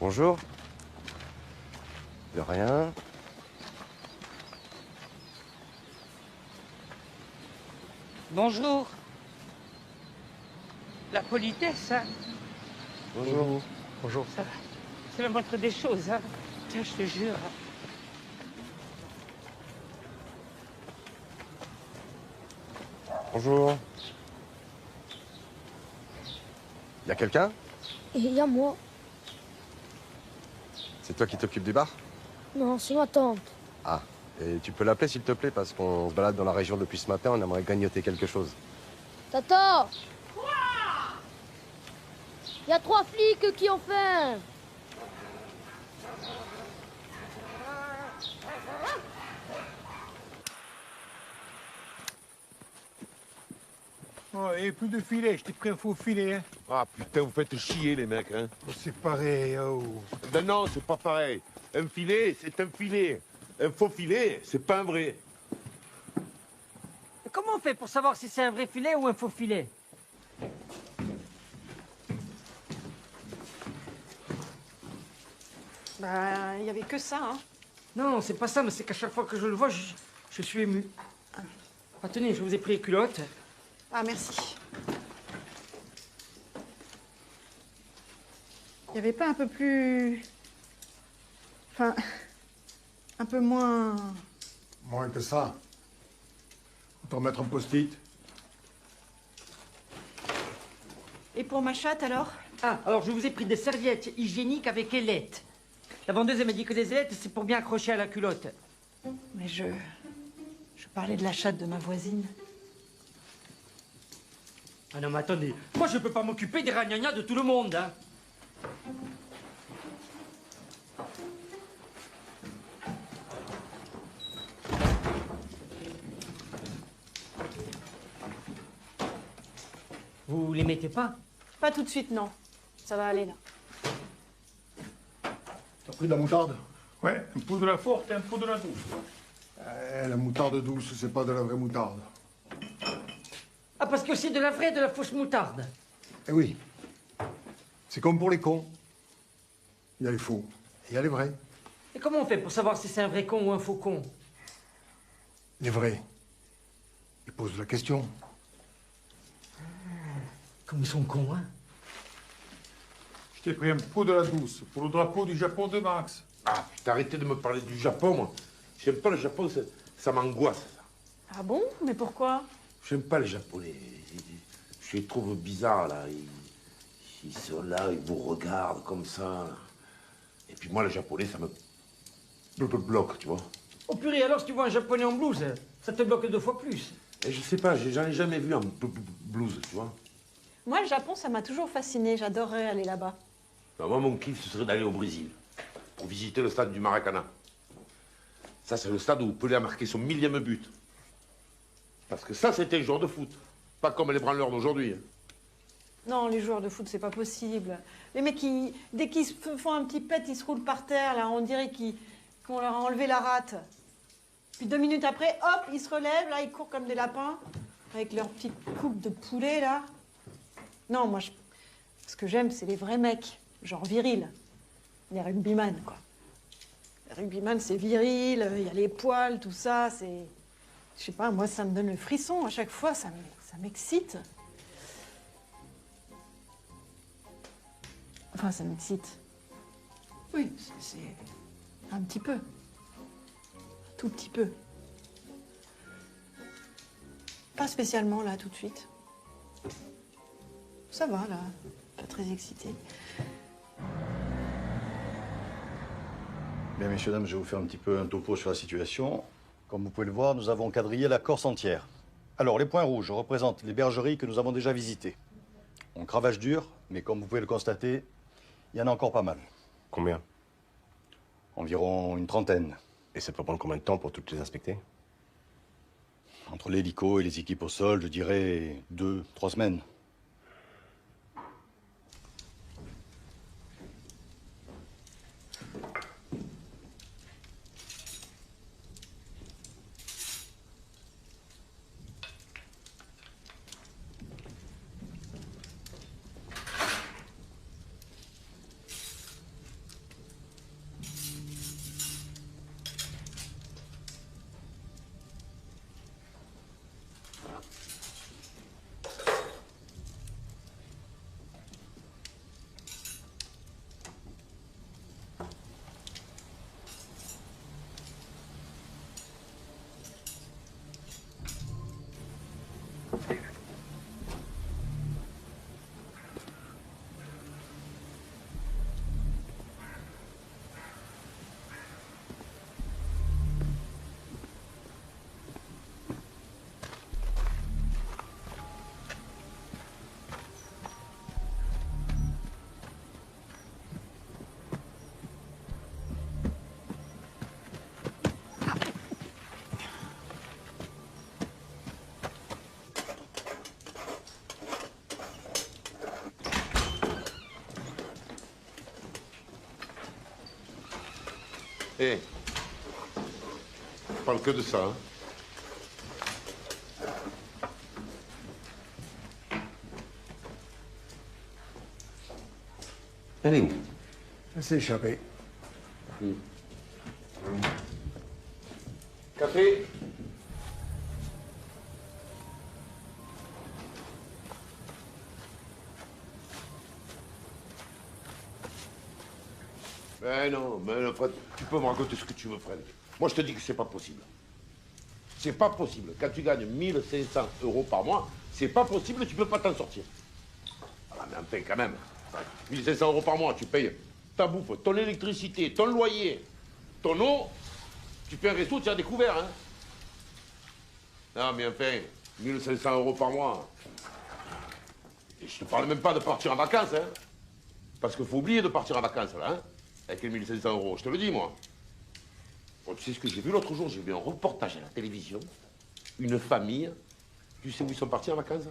Bonjour. De rien.
Bonjour. La politesse, hein?
Bonjour.
Bonjour.
Ça, c'est la moindre des choses, hein? Putain, je te jure.
Bonjour. Y a quelqu'un?
Et il y a moi.
C'est toi qui t'occupes du bar?
Non, c'est ma tante.
Ah. Et tu peux l'appeler s'il te plaît, parce qu'on se balade dans la région depuis ce matin, on aimerait grignoter quelque chose.
Tata! Quoi? Il y a 3 flics qui ont faim.
Oh, et plus de filet, je t'ai pris un faux filet. Hein.
Ah putain, vous faites chier les mecs, hein.
C'est pareil, oh.
Ben non, c'est pas pareil. Un filet, c'est un filet. Un faux filet, c'est pas un vrai.
Et comment on fait pour savoir si c'est un vrai filet ou un faux filet?
Bah, il y avait que ça, hein.
Non, c'est pas ça, mais c'est qu'à chaque fois que je le vois, je suis ému. Ah, tenez, je vous ai pris les culottes.
Ah, merci. Il n'y avait pas un peu plus... Enfin, un peu moins...
Moins que ça. Autant mettre un post-it.
Et pour ma chatte, alors?
Ah, alors je vous ai pris des serviettes hygiéniques avec ailettes. La vendeuse, elle m'a dit que les ailettes, c'est pour bien accrocher à la culotte.
Mais je parlais de la chatte de ma voisine.
Ah non, mais attendez, moi je peux pas m'occuper des ragnagnas de tout le monde, hein. Vous les mettez pas?
Pas tout de suite, non. Ça va aller, là.
T'as pris de la moutarde?
Ouais, un peu de la forte et un peu de la douce.
La moutarde douce, c'est pas de la vraie moutarde.
Ah, parce que c'est de la vraie et de la fausse moutarde.
Eh oui. C'est comme pour les cons. Il y a les faux et il y a les vrais.
Et comment on fait pour savoir si c'est un vrai con ou un faux con?
Les vrais. Ils posent la question.
Comme ils sont cons, hein.
Je t'ai pris un pot de la douce pour le drapeau du Japon de Max.
Ah putain, arrêtez de me parler du Japon, moi. J'aime pas le Japon, ça m'angoisse, ça.
Ah bon? Mais pourquoi?
J'aime pas les Japonais. Je les trouve bizarres, là. Ils sont là, ils vous regardent comme ça. Et puis moi, les Japonais, ça me bloque, tu vois.
Oh purée, alors si tu vois un japonais en blouse, ça te bloque 2 fois plus.
Et je sais pas, j'en ai jamais vu en blouse, tu vois.
Moi, le Japon, ça m'a toujours fasciné. J'adorerais aller là-bas.
Ben, moi, mon kiff, ce serait d'aller au Brésil pour visiter le stade du Maracanã. Ça, c'est le stade où Pelé a marqué son 1000e but. Parce que ça, c'était le joueur de foot. Pas comme les branleurs d'aujourd'hui. Hein.
Non, les joueurs de foot, c'est pas possible. Les mecs, dès qu'ils se font un petit pet, ils se roulent par terre, là. On dirait qu'on leur a enlevé la rate. Puis 2 minutes après, hop, ils se relèvent, là, ils courent comme des lapins, avec leur petite coupe de poulet, là. Non, moi, ce que j'aime, c'est les vrais mecs, genre virils. Les rugbyman, quoi. Les rugbyman, c'est viril, il y a les poils, tout ça, c'est... Je sais pas, moi, ça me donne le frisson à chaque fois, ça m'excite. Enfin, ça m'excite. Oui, c'est un petit peu. Un tout petit peu. Pas spécialement, là, tout de suite. Ça va, là. Pas très excitée.
Bien, messieurs, dames, je vais vous faire un petit peu un topo sur la situation. Comme vous pouvez le voir, nous avons quadrillé la Corse entière. Alors, les points rouges représentent les bergeries que nous avons déjà visitées. On cravache dur, mais comme vous pouvez le constater, il y en a encore pas mal.
Combien?
Environ une trentaine.
Et ça peut prendre combien de temps pour toutes les inspecter?
Entre l'hélico et les équipes au sol, je dirais 2, 3 semaines.
Eh, je parle que de ça, hein.
Elle est où?
Elle s'est échappée.
Café? Mais non, Fred, tu peux me raconter ce que tu veux, Fred. Moi, je te dis que c'est pas possible. C'est pas possible. Quand tu gagnes 1500 € par mois, c'est pas possible, tu peux pas t'en sortir. Ah, mais enfin, quand même. 1500 € par mois, tu payes ta bouffe, ton électricité, ton loyer, ton eau. Tu fais un resto, tu as découvert, hein. Non, mais enfin, 1500 € par mois. Et je te parle même pas de partir en vacances, hein. Parce qu'il faut oublier de partir en vacances, là, hein. Avec les 1500 €, je te le dis, moi. Bon, tu sais ce que j'ai vu l'autre jour? J'ai vu un reportage à la télévision. Une famille. Tu sais où ils sont partis en vacances?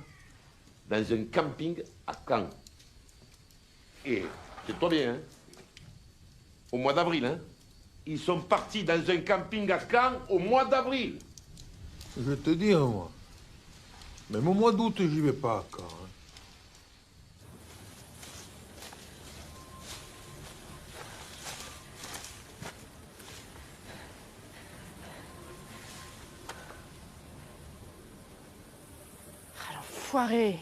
Dans un camping à Caen. Et, c'est-toi bien, hein. Au mois d'avril, hein. Ils sont partis dans un camping à Caen au mois d'avril.
Je vais te dire, moi. Même au mois d'août, j'y vais pas, quand. Hein.
L'enfoiré.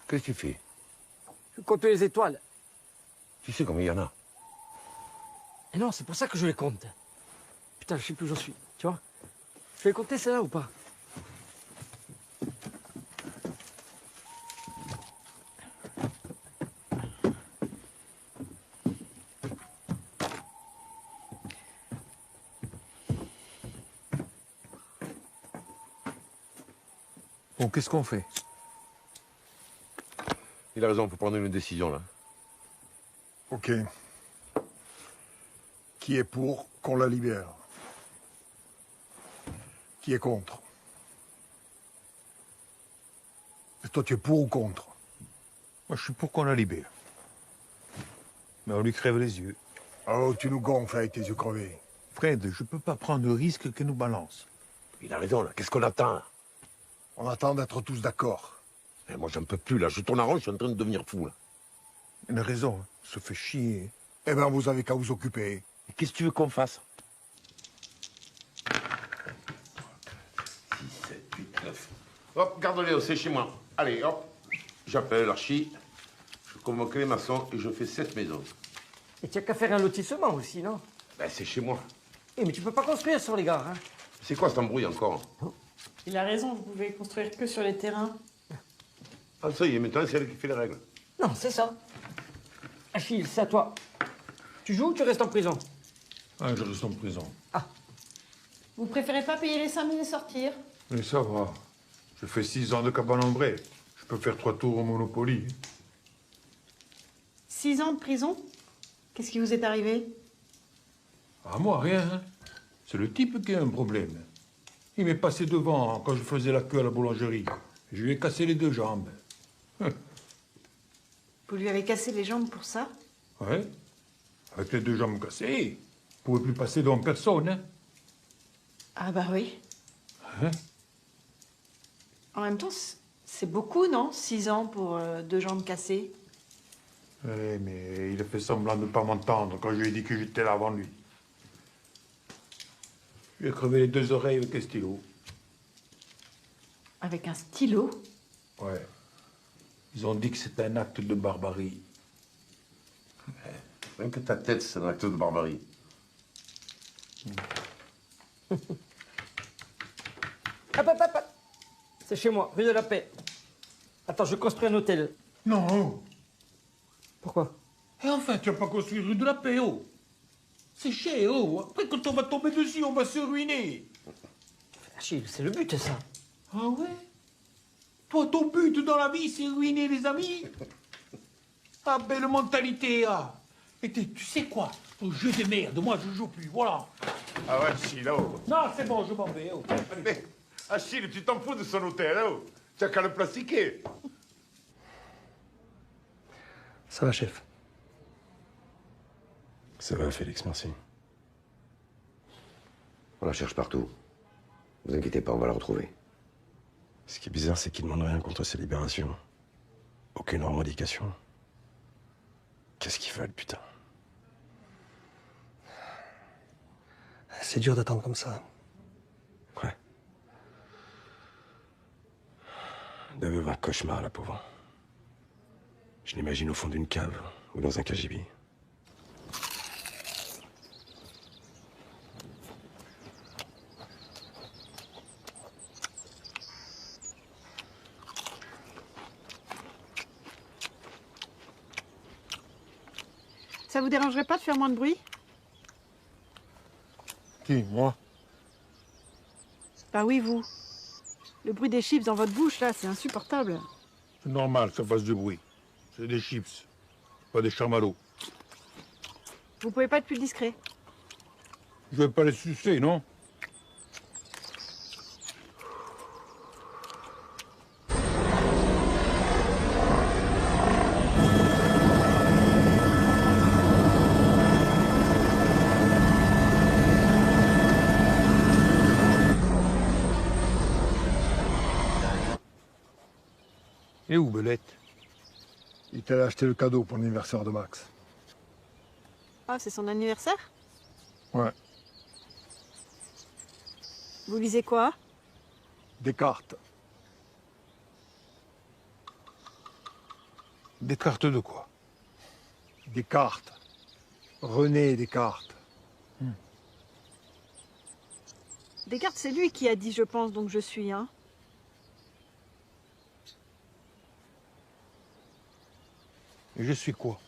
Qu'est-ce que tu fais?
Je compte les étoiles.
Tu sais combien il y en a?
Et non, c'est pour ça que je les compte. Putain, je sais plus où j'en suis, tu vois. Je vais les compter celles-là ou pas?
Bon, qu'est-ce qu'on fait?
Il a raison, il faut prendre une décision, là.
Ok. Qui est pour qu'on la libère? Qui est contre? Et toi, tu es pour ou contre?
Moi, je suis pour qu'on la libère. Mais on lui crève les yeux.
Oh, tu nous gonfles avec tes yeux crevés.
Fred, je peux pas prendre le risque qu'elle nous balance.
Il a raison, là. Qu'est-ce qu'on attend, là?
On attend d'être tous d'accord.
Mais moi, j'en peux plus, là. Je tourne en rond, je suis en train de devenir fou, là.
Il a raison, hein. Se fait chier.
Eh ben, vous avez qu'à vous occuper.
Qu'est-ce que tu veux qu'on fasse?
6, 7, 8, 9. Hop, garde-les, c'est chez moi. Allez, hop. J'appelle l'archi. Je convoque les maçons et je fais 7 maisons.
Et tu as qu'à faire un lotissement aussi, non?
Ben, c'est chez moi.
Eh, mais tu peux pas construire sur les gares, hein.
C'est quoi cet embrouille encore?
Il a raison, vous pouvez construire que sur les terrains.
Ah, ça y est, maintenant, c'est elle qui fait les règles.
Non, c'est ça. Achille, c'est à toi. Tu joues ou tu restes en prison?
Ah, je reste en prison.
Vous préférez pas payer les 5 000 et sortir?
Mais ça va. Je fais 6 ans de cabane en bray. Je peux faire 3 tours au Monopoly.
6 ans de prison? Qu'est-ce qui vous est arrivé?
Ah, moi, rien. Hein. C'est le type qui a un problème. Il m'est passé devant quand je faisais la queue à la boulangerie. Je lui ai cassé les 2 jambes.
Vous lui avez cassé les jambes pour ça?
Ouais. Avec les 2 jambes cassées, il pouvait plus passer devant personne. Hein.
Ah bah oui.
Hein?
En même temps, c'est beaucoup, non? 6 ans pour 2 jambes cassées.
Ouais, mais il a fait semblant de ne pas m'entendre quand je lui ai dit que j'étais là avant lui. Je lui ai crevé les 2 oreilles avec un stylo.
Avec un stylo?
Ouais. Ils ont dit que c'était un acte de barbarie.
Même que ta tête, c'est un acte de barbarie.
Hop, hop, hop. C'est chez moi, rue de la Paix. Attends, je construis un hôtel.
Non.
Pourquoi?
Et enfin, tu vas pas construire rue de la Paix, oh. C'est cher, oh. Après, quand on va tomber dessus, on va se ruiner.
Achille, c'est le but, ça.
Ah ouais? Toi, ton but dans la vie, c'est ruiner les amis? Ah, belle mentalité, ah. Et tu sais quoi? Au jeu de merde, moi, je joue plus, voilà.
Ah ouais, Achille, oh.
Non, c'est bon, je m'en vais, oh.
Mais, Achille, tu t'en fous de son hôtel, oh. Tu n'as qu'à le plastiquer.
Ça va, chef?
Ça va, Félix, merci.
On la cherche partout. Vous inquiétez pas, on va la retrouver.
Ce qui est bizarre, c'est qu'ils demandent rien contre ces libérations. Aucune revendication. Qu'est-ce qu'ils veulent, putain?
C'est dur d'attendre comme ça.
Ouais. Elle devait avoir un cauchemar, la pauvre. Je l'imagine au fond d'une cave ou dans un KGB.
Ça vous dérangerait pas de faire moins de bruit?
Qui, moi?
Bah oui, vous. Le bruit des chips dans votre bouche, là, c'est insupportable.
C'est normal que ça fasse du bruit. C'est des chips, pas des chamallows.
Vous pouvez pas être plus discret.
Je vais pas les sucer, non? Et où, Belette?
Il t'allait acheter le cadeau pour l'anniversaire de Max.
Ah, c'est son anniversaire?
Ouais.
Vous lisez quoi?
Des cartes.
Des cartes de quoi?
Des cartes. René Descartes.
Descartes, c'est lui qui a dit « je pense, donc je suis », hein.
Et je suis quoi?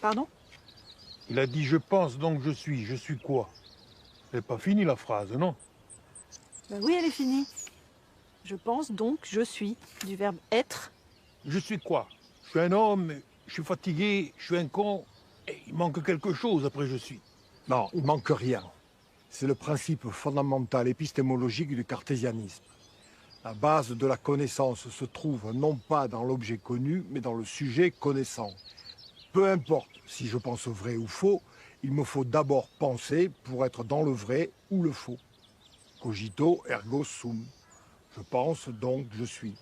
Pardon?
Il a dit je pense donc je suis quoi? C'est pas fini la phrase, non?
Ben oui, elle est finie. Je pense, donc je suis, du verbe être.
Je suis quoi? Je suis un homme, je suis fatigué, je suis un con, et il manque quelque chose après je suis.
Non, il manque rien. C'est le principe fondamental épistémologique du cartésianisme. La base de la connaissance se trouve non pas dans l'objet connu, mais dans le sujet connaissant. Peu importe si je pense vrai ou faux, il me faut d'abord penser pour être dans le vrai ou le faux. Cogito ergo sum. Je pense donc je suis.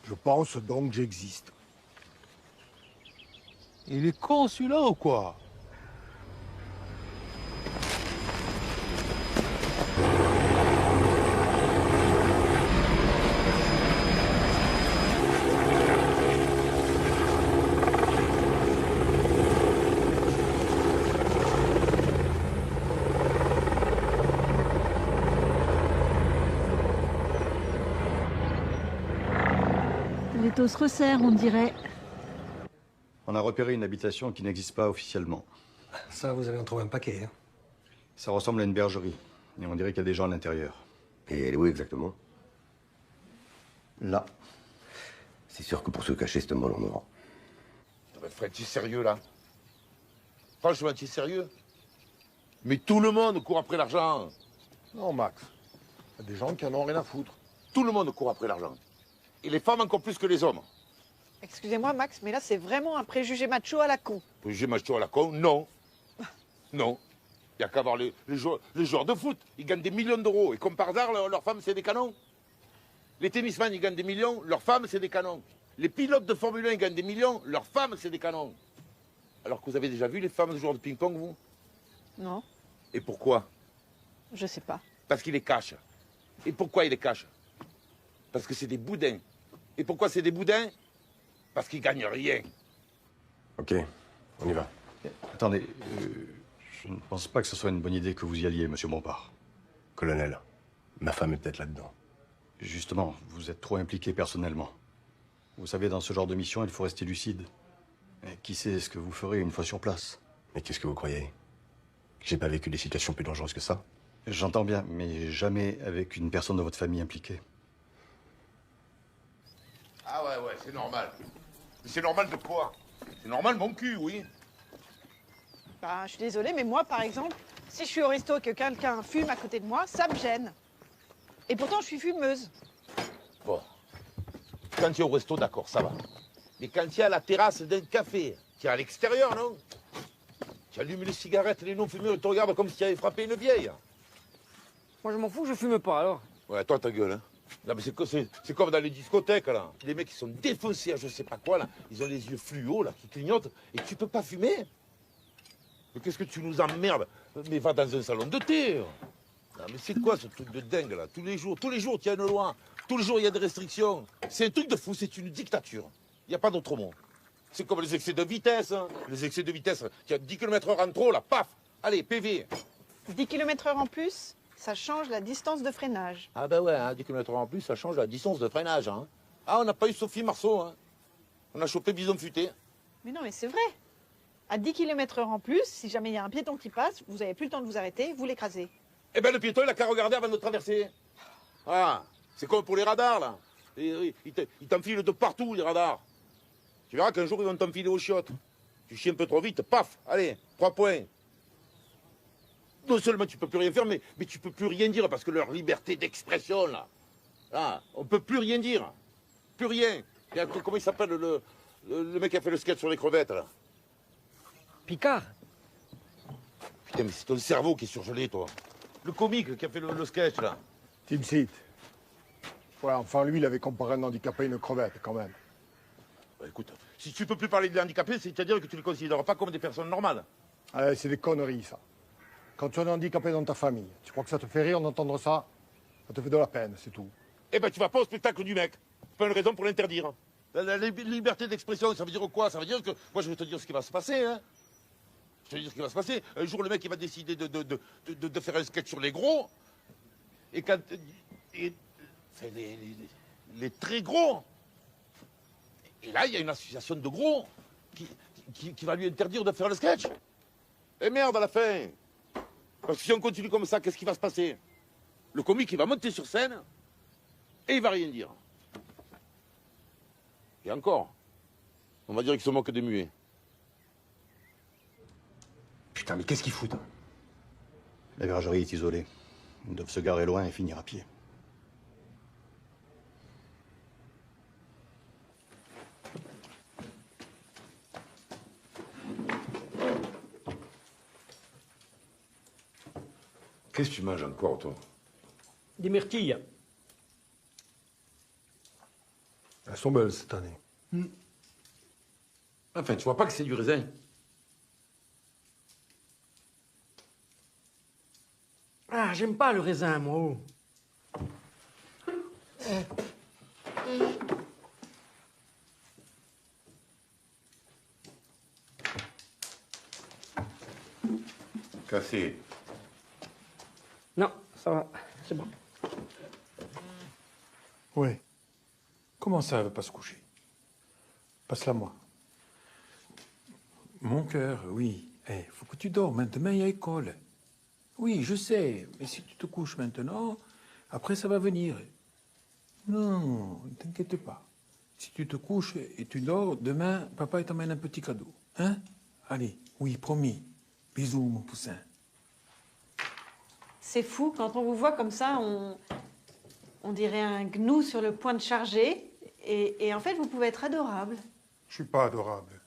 Je pense donc j'existe.
Il est con celui-là ou quoi?
Les taux se resserrent, on dirait.
On a repéré une habitation qui n'existe pas officiellement.
Ça, vous allez en trouver un paquet, hein.
Ça ressemble à une bergerie. Et on dirait qu'il y a des gens à l'intérieur.
Et elle est où exactement?
Là.
C'est sûr que pour se cacher, c'est un bon endroit.
Fred, tu es sérieux, là? Franchement, tu es sérieux? Mais tout le monde court après l'argent.
Non, Max. Il y a des gens qui en ont rien à foutre.
Tout le monde court après l'argent. Et les femmes encore plus que les hommes.
Excusez-moi, Max, mais là, c'est vraiment un préjugé macho à la con.
Préjugé macho à la con? Non. Non. Il n'y a qu'à voir les joueurs de foot. Ils gagnent des millions d'euros. Et comme par hasard, leurs femmes, c'est des canons. Les tennisman, ils gagnent des millions. Leurs femmes, c'est des canons. Les pilotes de Formule 1, ils gagnent des millions. Leurs femmes, c'est des canons. Alors que vous avez déjà vu les femmes de joueurs de ping-pong, vous?
Non,
Et pourquoi?
je sais pas.
Parce qu'ils les cachent. Et pourquoi ils les cachent? Parce que c'est des boudins. Et pourquoi c'est des boudins? Parce qu'ils gagnent rien.
Ok, on y va.
Attendez, je ne pense pas que ce soit une bonne idée que vous y alliez, monsieur Bompard.
Colonel, ma femme est peut-être là-dedans.
Justement, vous êtes trop impliqué personnellement. Vous savez, dans ce genre de mission, il faut rester lucide. Et qui sait ce que vous ferez une fois sur place?
Mais qu'est-ce que vous croyez? J'ai pas vécu des situations plus dangereuses que ça?
J'entends bien, mais jamais avec une personne de votre famille impliquée.
Ah ouais, c'est normal. Mais c'est normal de quoi? C'est normal mon cul, oui.
Bah, je suis désolée, mais moi, par exemple, si je suis au resto et que quelqu'un fume à côté de moi, ça me gêne. Et pourtant, je suis fumeuse.
Bon. Quand tu es au resto, d'accord, ça va. Mais quand tu es à la terrasse d'un café, tu es à l'extérieur, non? Tu allumes les cigarettes, les non-fumeurs, ils te regardent comme si tu avais frappé une vieille.
Moi, je m'en fous, je fume pas, alors.
Ouais, toi, ta gueule, hein. Là, mais c'est comme dans les discothèques, là. Les mecs, qui sont défoncés à je sais pas quoi, là. Ils ont les yeux fluo, là, qui clignotent, et tu peux pas fumer. Mais qu'est-ce que tu nous emmerdes? Mais va dans un salon de thé. Non, mais c'est quoi ce truc de dingue, là? Tous les jours, il y a une loi. Tous les jours, il y a des restrictions. C'est un truc de fou, c'est une dictature. Il n'y a pas d'autre mot. C'est comme les excès de vitesse, hein. Les excès de vitesse, tu as 10 km/h en trop, là, paf. Allez, PV.
10 km/h en plus, ça change la distance de freinage.
Ah ben ouais, hein, 10 km/h en plus, ça change la distance de freinage. Hein. Ah, on n'a pas eu Sophie Marceau. Hein. On a chopé Bison Futé.
Mais non, mais c'est vrai. À 10 km/h en plus, si jamais il y a un piéton qui passe, vous n'avez plus le temps de vous arrêter, vous l'écrasez.
Eh ben le piéton, il a qu'à regarder avant de traverser. Ah, c'est comme pour les radars, là. Ils t'enfilent de partout, les radars. Tu verras qu'un jour, ils vont t'enfiler aux chiottes. Tu chies un peu trop vite, paf, allez, 3 points. Non seulement tu peux plus rien faire, mais tu peux plus rien dire, parce que leur liberté d'expression, là, on peut plus rien dire. Plus rien. Et après, comment il s'appelle, le mec qui a fait le sketch sur les crevettes, là?
Picard.
Putain, mais c'est ton cerveau qui est surgelé, toi. Le comique qui a fait le sketch, là.
Tim Seat. Ouais, enfin, lui, il avait comparé un handicapé à une crevette, quand même.
Bah, écoute, si tu peux plus parler des handicapés, c'est-à-dire que tu ne les considères pas comme des personnes normales.
C'est des conneries, ça. Quand tu as un handicapé dans ta famille, tu crois que ça te fait rire d'entendre ça? Ça te fait de la peine, c'est tout.
Eh ben, tu vas pas au spectacle du mec. C'est pas une raison pour l'interdire. La liberté d'expression, ça veut dire quoi? Ça veut dire que... Moi, je vais te dire ce qui va se passer, hein. Je vais te dire ce qui va se passer. Un jour, le mec, il va décider de faire un sketch sur les gros. Et quand... Enfin, les très gros. Et là, il y a une association de gros qui va lui interdire de faire le sketch. Et merde, à la fin. Parce que si on continue comme ça, qu'est-ce qui va se passer? Le comique, il va monter sur scène et il va rien dire. Et encore, on va dire qu'il se moque des muets.
Putain, mais qu'est-ce qu'ils foutent?
La bergerie est isolée. Ils doivent se garer loin et finir à pied.
Qu'est-ce que tu manges encore, toi?
Des myrtilles.
Elles sont belles, cette année.
Enfin, tu vois pas que c'est du raisin?
Ah, j'aime pas le raisin, moi.
Cassé.
Non, ça va, c'est bon.
Ouais. Comment ça, elle veut pas se coucher? Passe-la moi. Mon cœur, oui. Faut que tu dormes. Demain, il y a école. Oui, je sais. Mais si tu te couches maintenant, après, ça va venir. Non, ne t'inquiète pas. Si tu te couches et tu dors, demain, papa, il t'emmène un petit cadeau. Hein? Allez, oui, promis. Bisous, mon poussin.
C'est fou, quand on vous voit comme ça, on dirait un gnou sur le point de charger. Et en fait, vous pouvez être adorable.
Je suis pas adorable.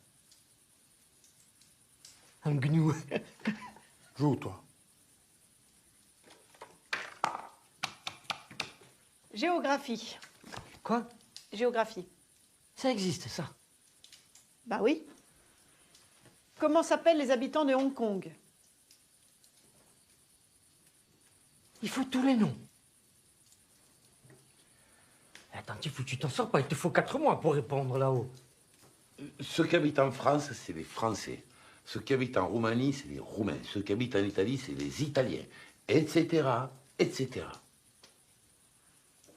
Un gnou.
Joue, toi.
Géographie.
Quoi?
Géographie.
Ça existe, ça?
Bah oui. Comment s'appellent les habitants de Hong Kong?
Il faut tous les noms. Attends, tu t'en sors pas, il te faut 4 mois pour répondre là-haut.
Ceux qui habitent en France, c'est les Français. Ceux qui habitent en Roumanie, c'est les Roumains. Ceux qui habitent en Italie, c'est les Italiens. Etc. Etc.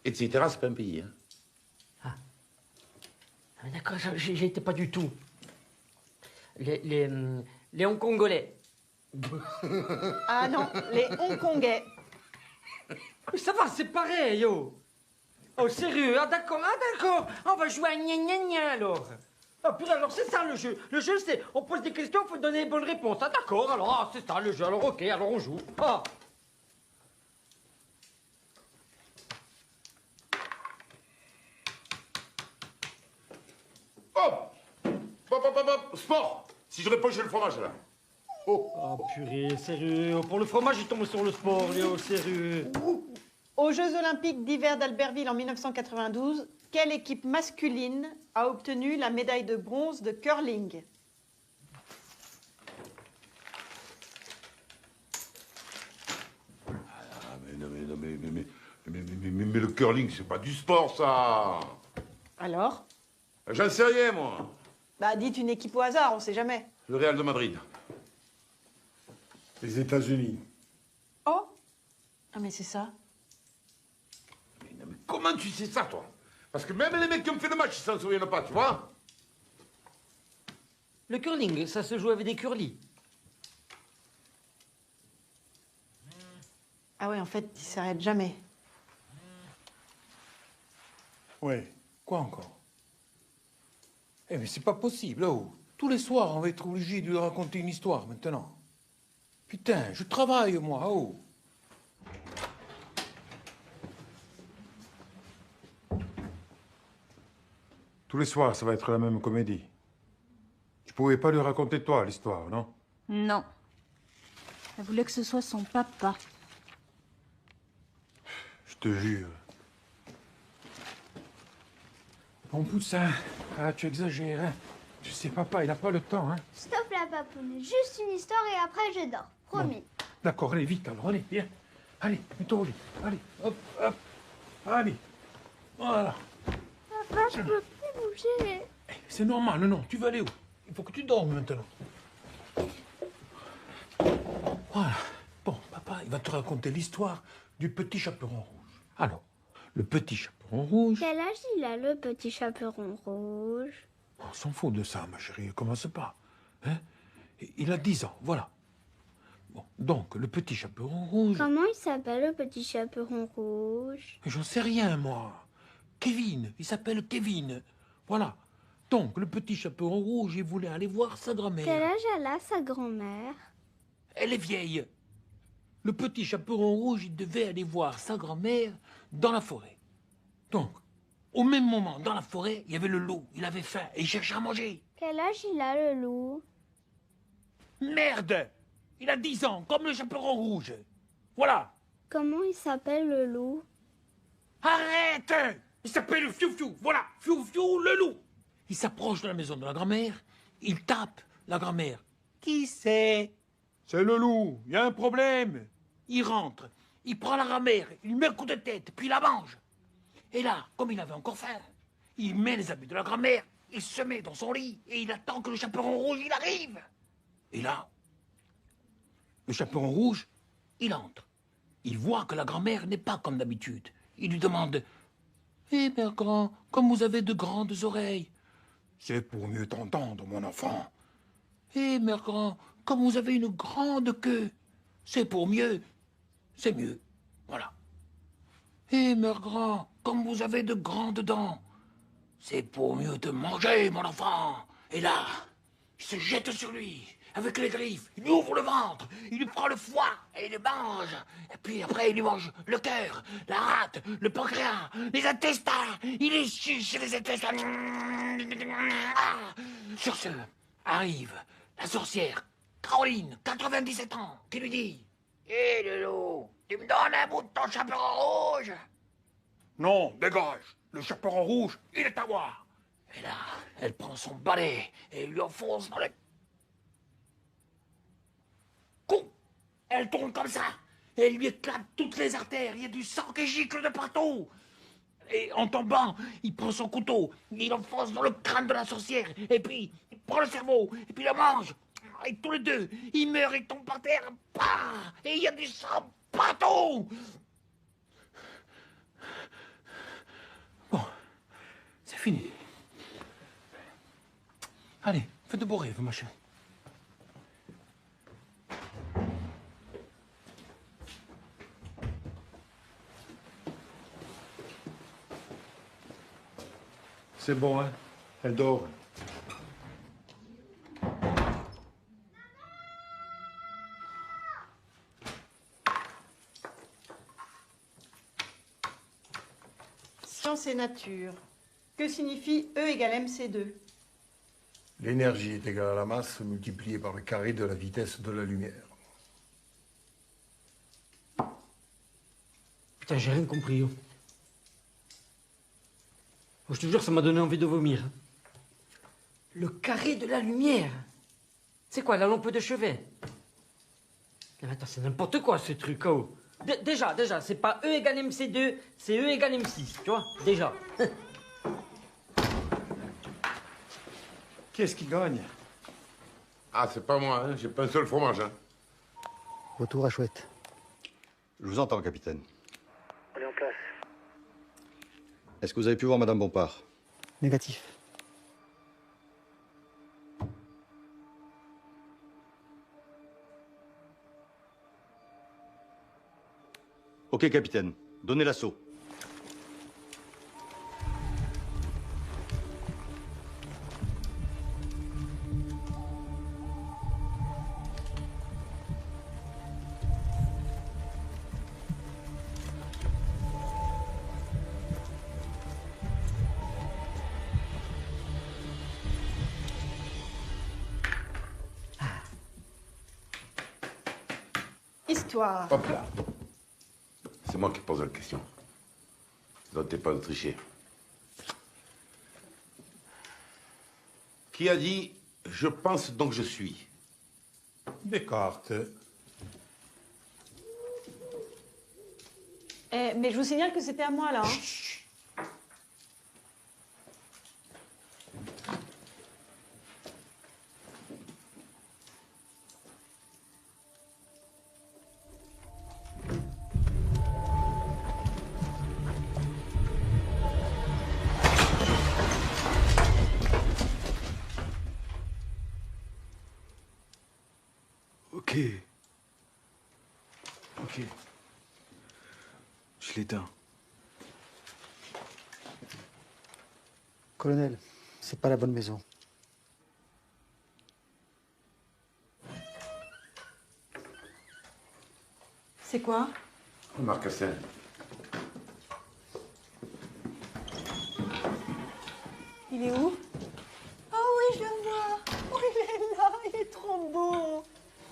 Etc. c'est pas un pays. Hein.
Ah, d'accord, j'y étais pas du tout. Les Les Hongkongais.
Ah non, les Hongkongais.
Mais ça va, c'est pareil, oh. Oh, sérieux, ah d'accord. On va jouer à gna alors. Ah purée, alors c'est ça le jeu. Le jeu, c'est, on pose des questions, faut donner les bonnes réponses. Ah d'accord, alors c'est ça le jeu. Alors ok, alors on joue. Ah.
Hop, sport. Si je réponds, j'ai le fromage, là.
Oh purée, sérieux. Pour le fromage, il tombe sur le sport, Léo, sérieux.
Aux Jeux Olympiques d'hiver d'Albertville en 1992, quelle équipe masculine a obtenu la médaille de bronze de curling?
Ah, mais le curling, c'est pas du sport, ça.
Alors?
J'en sais rien, moi.
Bah, dites une équipe au hasard, on sait jamais.
Le Real de Madrid.
Les États-Unis.
Oh? Ah, mais c'est ça.
Mais comment tu sais ça, toi? Parce que même les mecs qui ont fait le match, ils s'en souviennent pas, tu vois?
Le curling, ça se joue avec des curlis.
Ah ouais, en fait, ils s'arrêtent jamais.
Ouais, quoi encore? Eh mais c'est pas possible, oh. Tous les soirs, on va être obligé de lui raconter une histoire, maintenant. Putain, je travaille, moi, oh.
Tous les soirs, ça va être la même comédie. Tu pouvais pas lui raconter toi l'histoire, non?
Non. Elle voulait que ce soit son papa.
Je te jure. Bon poussin, ah, tu exagères, hein. Tu sais, papa, il a pas le temps, hein.
Stop la papoune, juste une histoire et après je dors. Promis.
D'accord, allez, vite, alors, allez, viens. Allez, mets-toi au lit. Allez, hop, hop. Allez. Voilà.
Papa, je peux plus bouger.
C'est normal, non, tu vas aller où? Il faut que tu dormes maintenant. Voilà. Bon, papa, il va te raconter l'histoire du petit chaperon rouge. Alors, le petit chaperon rouge...
Quel âge il a, le petit chaperon rouge?
On s'en fout de ça, ma chérie, commence pas. Hein? Il a 10 ans, voilà. Bon, donc, le petit chaperon rouge...
Comment il s'appelle, le petit chaperon rouge?
J'en sais rien, moi. Kevin, il s'appelle Kevin. Voilà. Donc, le petit chaperon rouge, il voulait aller voir sa grand-mère.
Quel âge elle a, sa grand-mère?
Elle est vieille. Le petit chaperon rouge, il devait aller voir sa grand-mère dans la forêt. Donc, au même moment, dans la forêt, il y avait le loup. Il avait faim et il cherchait à manger.
Quel âge il a, le loup?
Merde! Il a 10 ans, comme le chaperon rouge. Voilà.
Comment il s'appelle, le loup?
Arrête! Il s'appelle Fiou-Fiou. Voilà, Fiou-Fiou, le loup. Il s'approche de la maison de la grand-mère. Il tape la grand-mère. Qui c'est? C'est le loup. Il y a un problème. Il rentre. Il prend la grand-mère. Il lui met un coup de tête. Puis il la mange. Et là, comme il avait encore faim, il met les habits de la grand-mère. Il se met dans son lit. Et il attend que le chaperon rouge, il arrive. Et là, le chaperon rouge, il entre. Il voit que la grand-mère n'est pas comme d'habitude. Il lui demande... Eh, père grand, comme vous avez de grandes oreilles. C'est pour mieux t'entendre, mon enfant. Eh, mère grand, comme vous avez une grande queue. C'est pour mieux. C'est mieux. Voilà. Eh, mère grand, comme vous avez de grandes dents. C'est pour mieux te manger, mon enfant. Et là, il se jette sur lui. Avec les griffes, il lui ouvre le ventre, il lui prend le foie et il le mange. Et puis après, il lui mange le cœur, la rate, le pancréas, les intestins. Il les chiche les intestins. Ah. Sur ce, arrive la sorcière, Caroline, 97 ans, qui lui dit « Hé, le loup, tu me donnes un bout de ton chaperon rouge ?» Non, dégage, le chaperon rouge, il est à moi. Et là, elle prend son balai et lui enfonce dans le... Elle tourne comme ça, et elle lui éclate toutes les artères, il y a du sang qui gicle de partout. Et en tombant, il prend son couteau, il enfonce dans le crâne de la sorcière, et puis il prend le cerveau, et puis il le mange. Et tous les deux, ils meurent, ils tombent par terre, bah, et il y a du sang partout. Bon, c'est fini. Allez, faites de beaux rêves, ma chérie.
C'est bon, hein? Elle dort.
Science et nature. Que signifie E égale mc2?
L'énergie est égale à la masse multipliée par le carré de la vitesse de la lumière.
Putain, j'ai rien compris. Oh. Oh, je te jure, ça m'a donné envie de vomir. Le carré de la lumière. C'est quoi, la lampe de chevet? Mais attends, c'est n'importe quoi, ce truc, oh. Déjà, c'est pas E égale MC2, c'est E égale M6, tu vois, déjà.
Qui est-ce qui gagne?
Ah, c'est pas moi, hein. J'ai pas un seul fromage, hein.
Retour à Chouette.
Je vous entends, capitaine.
On est en place.
Est-ce que vous avez pu voir Madame Bompard?
Négatif.
Ok, capitaine. Donnez l'assaut.
Histoire.
Hop là. C'est moi qui pose la question. Donc t'es pas de tricher. Qui a dit « Je pense donc je suis »
Descartes.
Mais je vous signale que c'était à moi, là. Hein.
Ok. Ok. Je l'éteins.
Colonel, c'est pas la bonne maison.
C'est quoi?
Marcassin.
Il est où? Oh oui, je le vois. Oh, il est là, il est trop beau.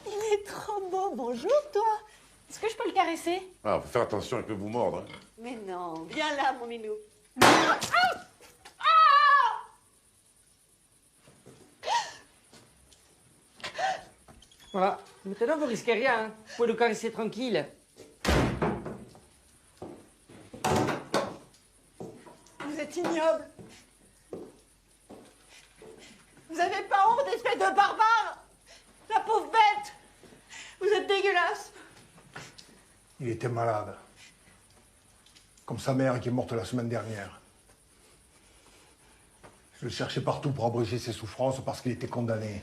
Il est trop beau. Bonjour, toi. Est-ce que je peux le caresser?
Ah, faut faire attention, il peut vous mordre. Hein.
Mais non, viens là, mon minou.
Voilà. Maintenant, vous risquez rien. Hein. Vous pouvez le caresser tranquille.
Vous êtes ignoble. Vous avez pas honte, espèce de barbare? La pauvre bête. Vous êtes dégueulasse.
Il était malade. Comme sa mère qui est morte la semaine dernière. Je le cherchais partout pour abréger ses souffrances parce qu'il était condamné.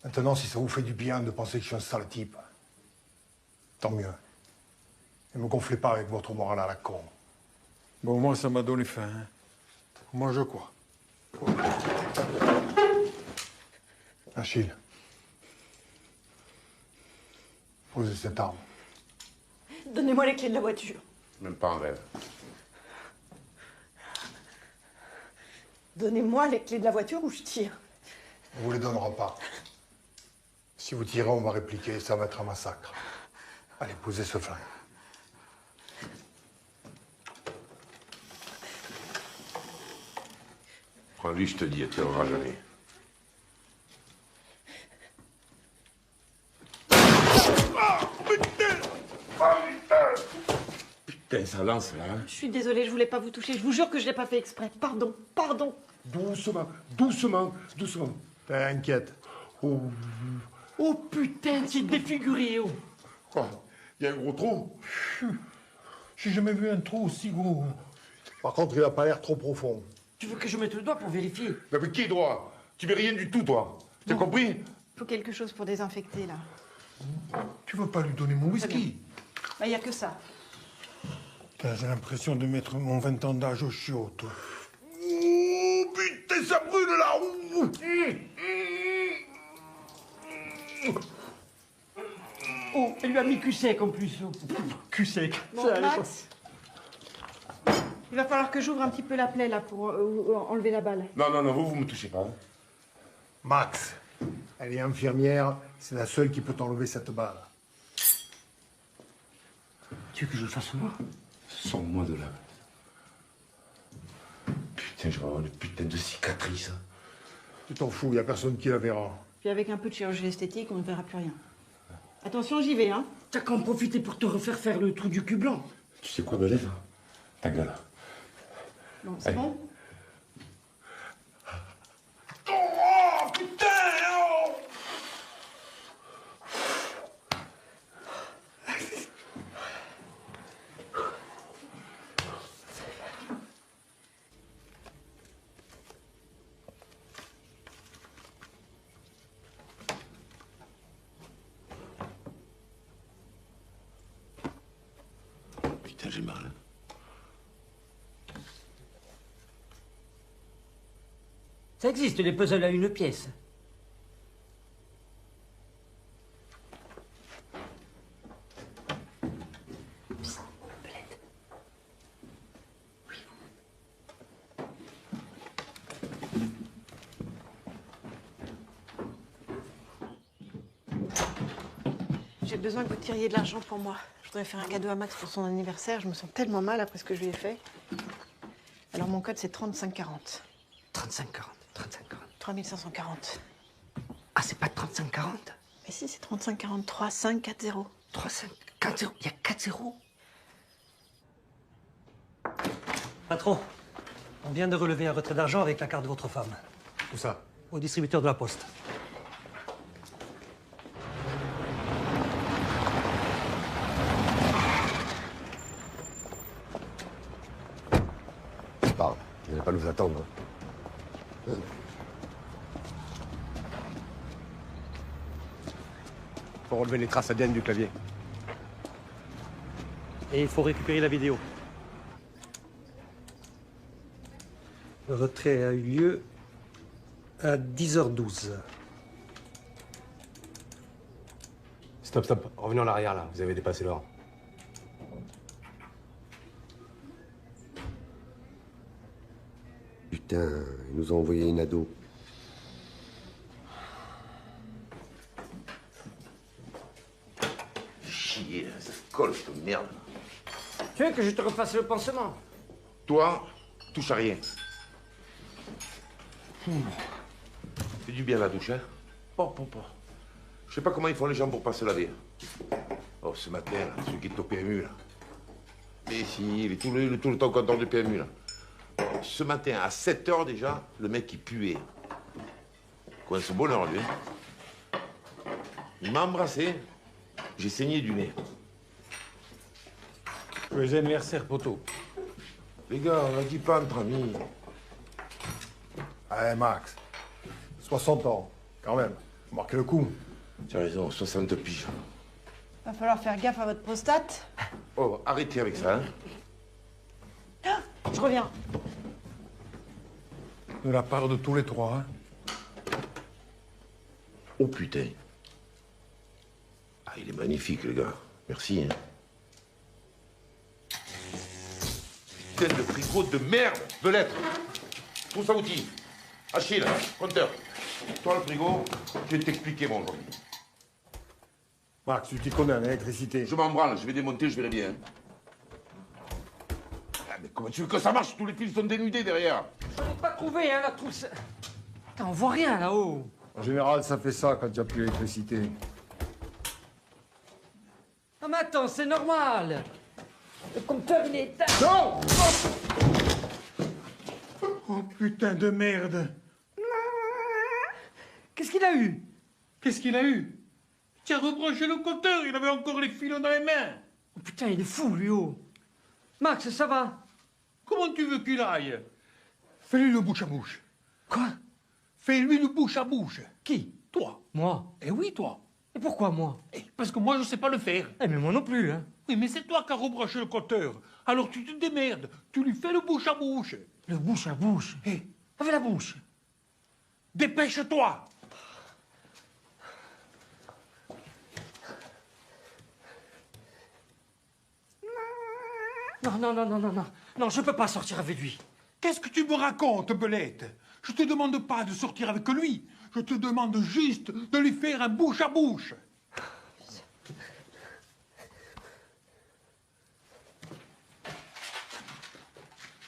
Maintenant, si ça vous fait du bien de penser que je suis un sale type, tant mieux. Ne me gonflez pas avec votre morale à la con.
Bon, moi, ça m'a donné faim. Hein.
On mange quoi? Achille. Posez cette arme.
Donnez-moi les clés de la voiture.
Même pas en rêve.
Donnez-moi les clés de la voiture ou je tire.
On vous les donnera pas. Si vous tirez, on va répliquer, ça va être un massacre. Allez, posez ce flingue.
Prends-lui, je te dis, elle tirera jamais. Putain, ça lance là. Hein.
Je suis désolée, je voulais pas vous toucher. Je vous jure que je l'ai pas fait exprès. Pardon, pardon.
Doucement, doucement, doucement.
T'inquiète.
Oh putain, c'est défiguré, oh.
Quoi? Il y a un gros trou?
J'ai jamais vu un trou aussi gros. Par contre, il a pas l'air trop profond.
Tu veux que je mette le doigt pour vérifier?
Mais avec qui droit? Tu veux rien du tout, toi. T'as compris?
Faut quelque chose pour désinfecter, là.
Tu veux pas lui donner mon whisky?
Bah, y a que ça.
Putain, j'ai l'impression de mettre mon 20 ans d'âge au chiottes.
Oh, putain, ça brûle là.
Oh, elle lui a mis cul sec en plus. Oh. Cul sec.
Bon, Max, il va falloir que j'ouvre un petit peu la plaie, là, pour enlever la balle.
Non, non, non, vous me touchez pas. Hein.
Max, elle est infirmière, c'est la seule qui peut t'enlever cette balle.
Tu veux que je le fasse moi?
Sors-moi de là. Putain, je vais avoir une putain de cicatrice. Hein.
Tu t'en fous, y a personne qui la verra.
Puis avec un peu de chirurgie esthétique, on ne verra plus rien. Attention, j'y vais, hein.
T'as qu'à en profiter pour te refaire faire le trou du cul blanc.
Tu sais quoi, Belève? Ta gueule.
Bon, c'est bon?
Oh, putain! Oh. Putain, j'ai mal. Hein.
Ça existe, les puzzles à une pièce. Psst, Belette. Oui.
J'ai besoin que vous tiriez de l'argent pour moi. Je voudrais faire un cadeau à Max pour son anniversaire. Je me sens tellement mal après ce que je lui ai fait. Alors mon code, c'est 3540.
3540, 3540.
3540.
Ah, c'est pas 3540?
Mais si, c'est 3540. 3540.
3540, il y a 4 zéros.
Patron, on vient de relever un retrait d'argent avec la carte de votre femme.
Où ça?
Au distributeur de la Poste.
Parle, il va pas nous attendre. Faut relever les traces ADN du clavier.
Et il faut récupérer la vidéo. Le retrait a eu lieu à 10h12.
Stop, stop. Revenez en arrière, là. Vous avez dépassé l'heure.
Putain, ils nous ont envoyé une ado.
Chier, ça se colle, cette merde.
Tu veux que je te refasse le pansement?
Toi, touche à rien. Fais du bien la douche, hein? Bon. Je sais pas comment ils font les gens pour pas se laver. Oh, ce matin, là, celui qui est au PMU, là. Mais si, il est tout le temps content du PMU, là. Ce matin, à 7h déjà, le mec, il puait. Quoi, ce bonheur, lui. Hein. Il m'a embrassé. J'ai saigné du nez.
Joyeux anniversaire, poteau.
Les gars, on a dit pas entre amis.
Allez, Max. 60 ans, quand même. Marquez le coup.
Tu as raison, 60 piges.
Va falloir faire gaffe à votre prostate.
Oh, arrêtez avec ça, hein.
Je reviens.
De la part de tous les trois, hein.
Oh putain. Ah, il est magnifique, le gars. Merci, hein. Putain de frigo de merde de lettres. Trouve ça outil. Achille, compteur. Toi, le frigo, je vais t'expliquer, mon aujourd'hui.
Max, tu t'y connais en électricité.
Je m'en branle, je vais démonter, je verrai bien. Hein. Ah, mais comment tu veux que ça marche? Tous les fils sont dénudés derrière.
Je n'ai pas trouvé, hein, la trousse. Putain, on voit rien là-haut.
En général, ça fait ça quand il n'y a plus d'électricité.
Non mais attends, c'est normal. Le compteur, il est éteint.
Non! Oh putain de merde!
Qu'est-ce qu'il a eu?
Qu'est-ce qu'il a eu? Tiens, rebranché le compteur, il avait encore les filons dans les mains.
Oh putain, il est fou, lui, oh. Max, ça va?
Comment tu veux qu'il aille? Fais-lui le bouche à bouche.
Quoi?
Fais-lui le bouche à bouche.
Qui?
Toi.
Moi?
Eh oui, toi.
Et pourquoi moi?
Parce que moi, je sais pas le faire.
Eh mais moi non plus, hein.
Oui, mais c'est toi qui as rebranché le compteur. Alors tu te démerdes. Tu lui fais le bouche à bouche.
Le bouche à bouche.
Hé,
Avec la bouche.
dépêche-toi.
Non, non, non, non, non, non. Non, je peux pas sortir avec lui.
Qu'est-ce que tu me racontes, Belette? Je te demande pas de sortir avec lui. Je te demande juste de lui faire un bouche à bouche.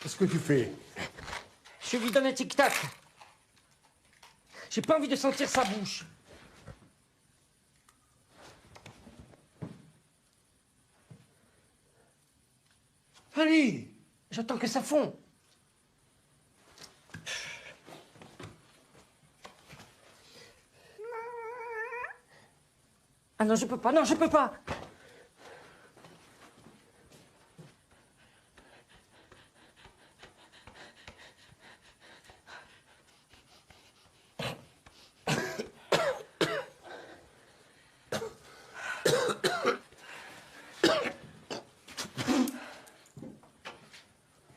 Qu'est-ce que tu fais?
Je lui donne un tic-tac. J'ai pas envie de sentir sa bouche.
Allez!
J'attends que ça fond. Ah non, je peux pas, non, je peux pas.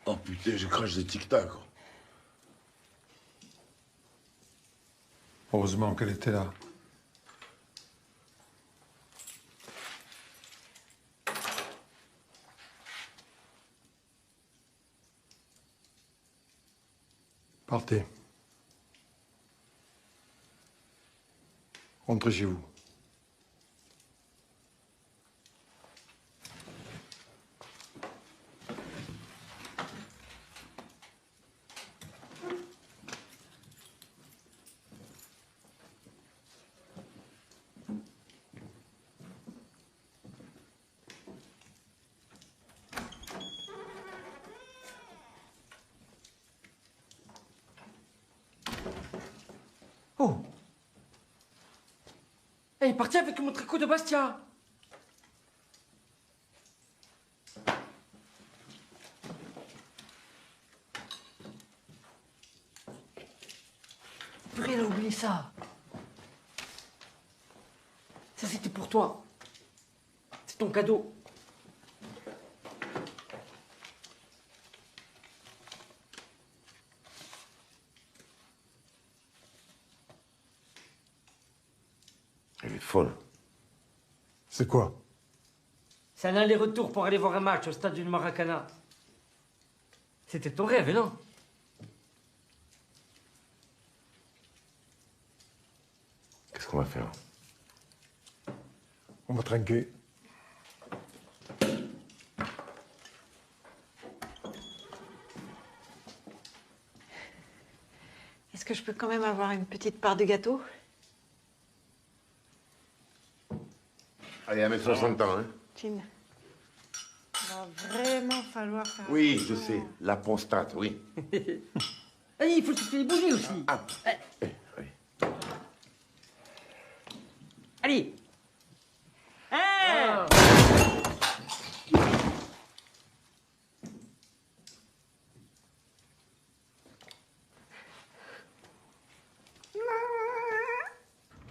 Oh putain, je crache des tic-tac.
Heureusement qu'elle était là.
Partez. Rentrez chez vous.
Oh. Elle est partie avec mon tricot de Bastia. Purée, elle a oublié ça. Ça, c'était pour toi. C'est ton cadeau.
Elle est folle.
C'est quoi?
C'est un aller-retour pour aller voir un match au stade du Maracana. C'était ton rêve, non?
Qu'est-ce qu'on va faire?
On va trinquer.
Est-ce que je peux quand même avoir une petite part de gâteau?
Allez, à mettre 60 ans, hein?
Jean, il va vraiment falloir faire
Oui,
attention.
je sais. La prostate, oui.
Allez, il faut souffler les bougies aussi.
Oui.
Allez. Hein?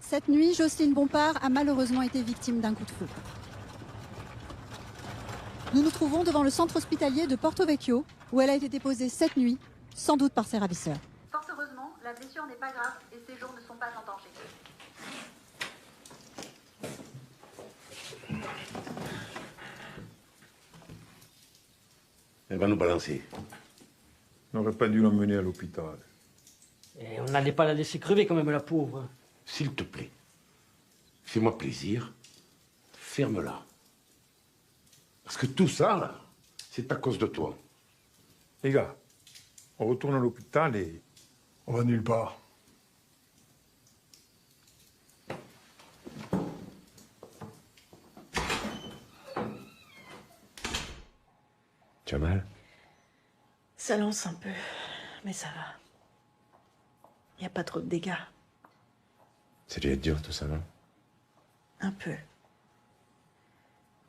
Cette nuit, Jocelyne Bompard a malheureusement été victime d'un coup de feu. Nous nous trouvons devant le centre hospitalier de Porto Vecchio, où elle a été déposée cette nuit, sans doute par ses ravisseurs.
Fort heureusement, la blessure n'est pas grave et ses jours ne sont pas en danger.
Elle va nous balancer.
On n'aurait pas dû l'emmener à l'hôpital.
Et on n'allait pas la laisser crever quand même, la pauvre.
S'il te plaît, fais-moi plaisir, ferme-la. Parce que tout ça, là, c'est à cause de toi.
Les gars, on retourne à l'hôpital et...
On va nulle part.
Tu as mal?
Ça lance un peu, mais ça va. Il n'y a pas trop de dégâts.
Ça a dû être dur tout ça, non?
Un peu.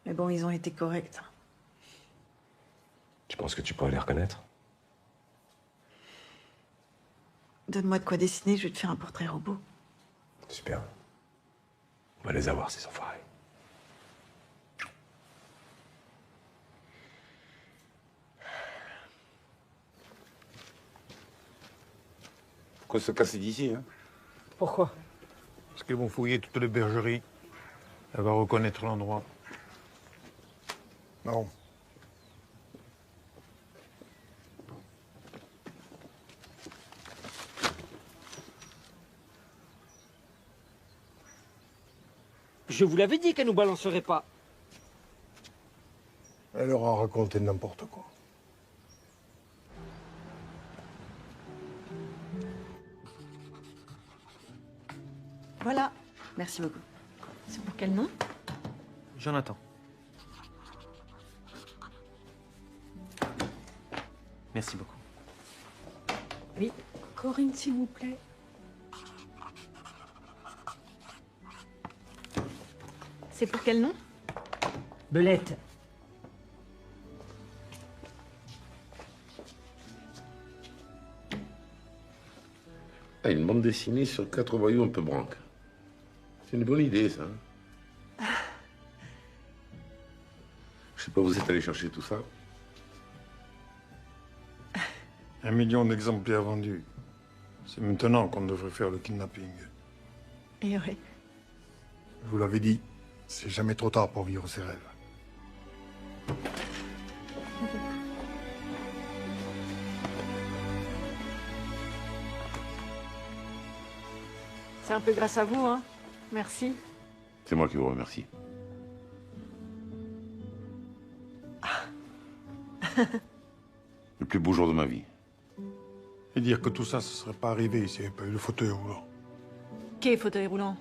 Mais bon, ils ont été corrects.
Tu penses que tu pourrais les reconnaître?
Donne-moi de quoi dessiner, je vais te faire un portrait robot.
Super. On va les avoir, ces enfoirés.
Faut qu'on se casse d'ici, hein.
Pourquoi?
Parce qu'ils vont fouiller toutes les bergeries. Elle va reconnaître l'endroit.
Non.
Je vous l'avais dit qu'elle nous balancerait pas.
Elle leur a raconté n'importe quoi.
Voilà. Merci beaucoup. C'est pour quel nom?
Jonathan. Merci beaucoup.
Oui. Corinne, s'il vous plaît. C'est pour quel nom?
Belette.
Ah, une bande dessinée sur 4 voyous un peu branques. C'est une bonne idée, ça. Je sais pas où vous êtes allé chercher tout ça.
1 million d'exemplaires vendus. C'est maintenant qu'on devrait faire le kidnapping.
Et oui.
Je vous l'avais dit, c'est jamais trop tard pour vivre ses rêves.
C'est un peu grâce à vous, hein. Merci.
C'est moi qui vous remercie. Le plus beau jour de ma vie.
Et dire que tout ça, ça serait pas arrivé s'il n'y avait pas eu le fauteuil roulant.
Qu'est fauteuil roulant?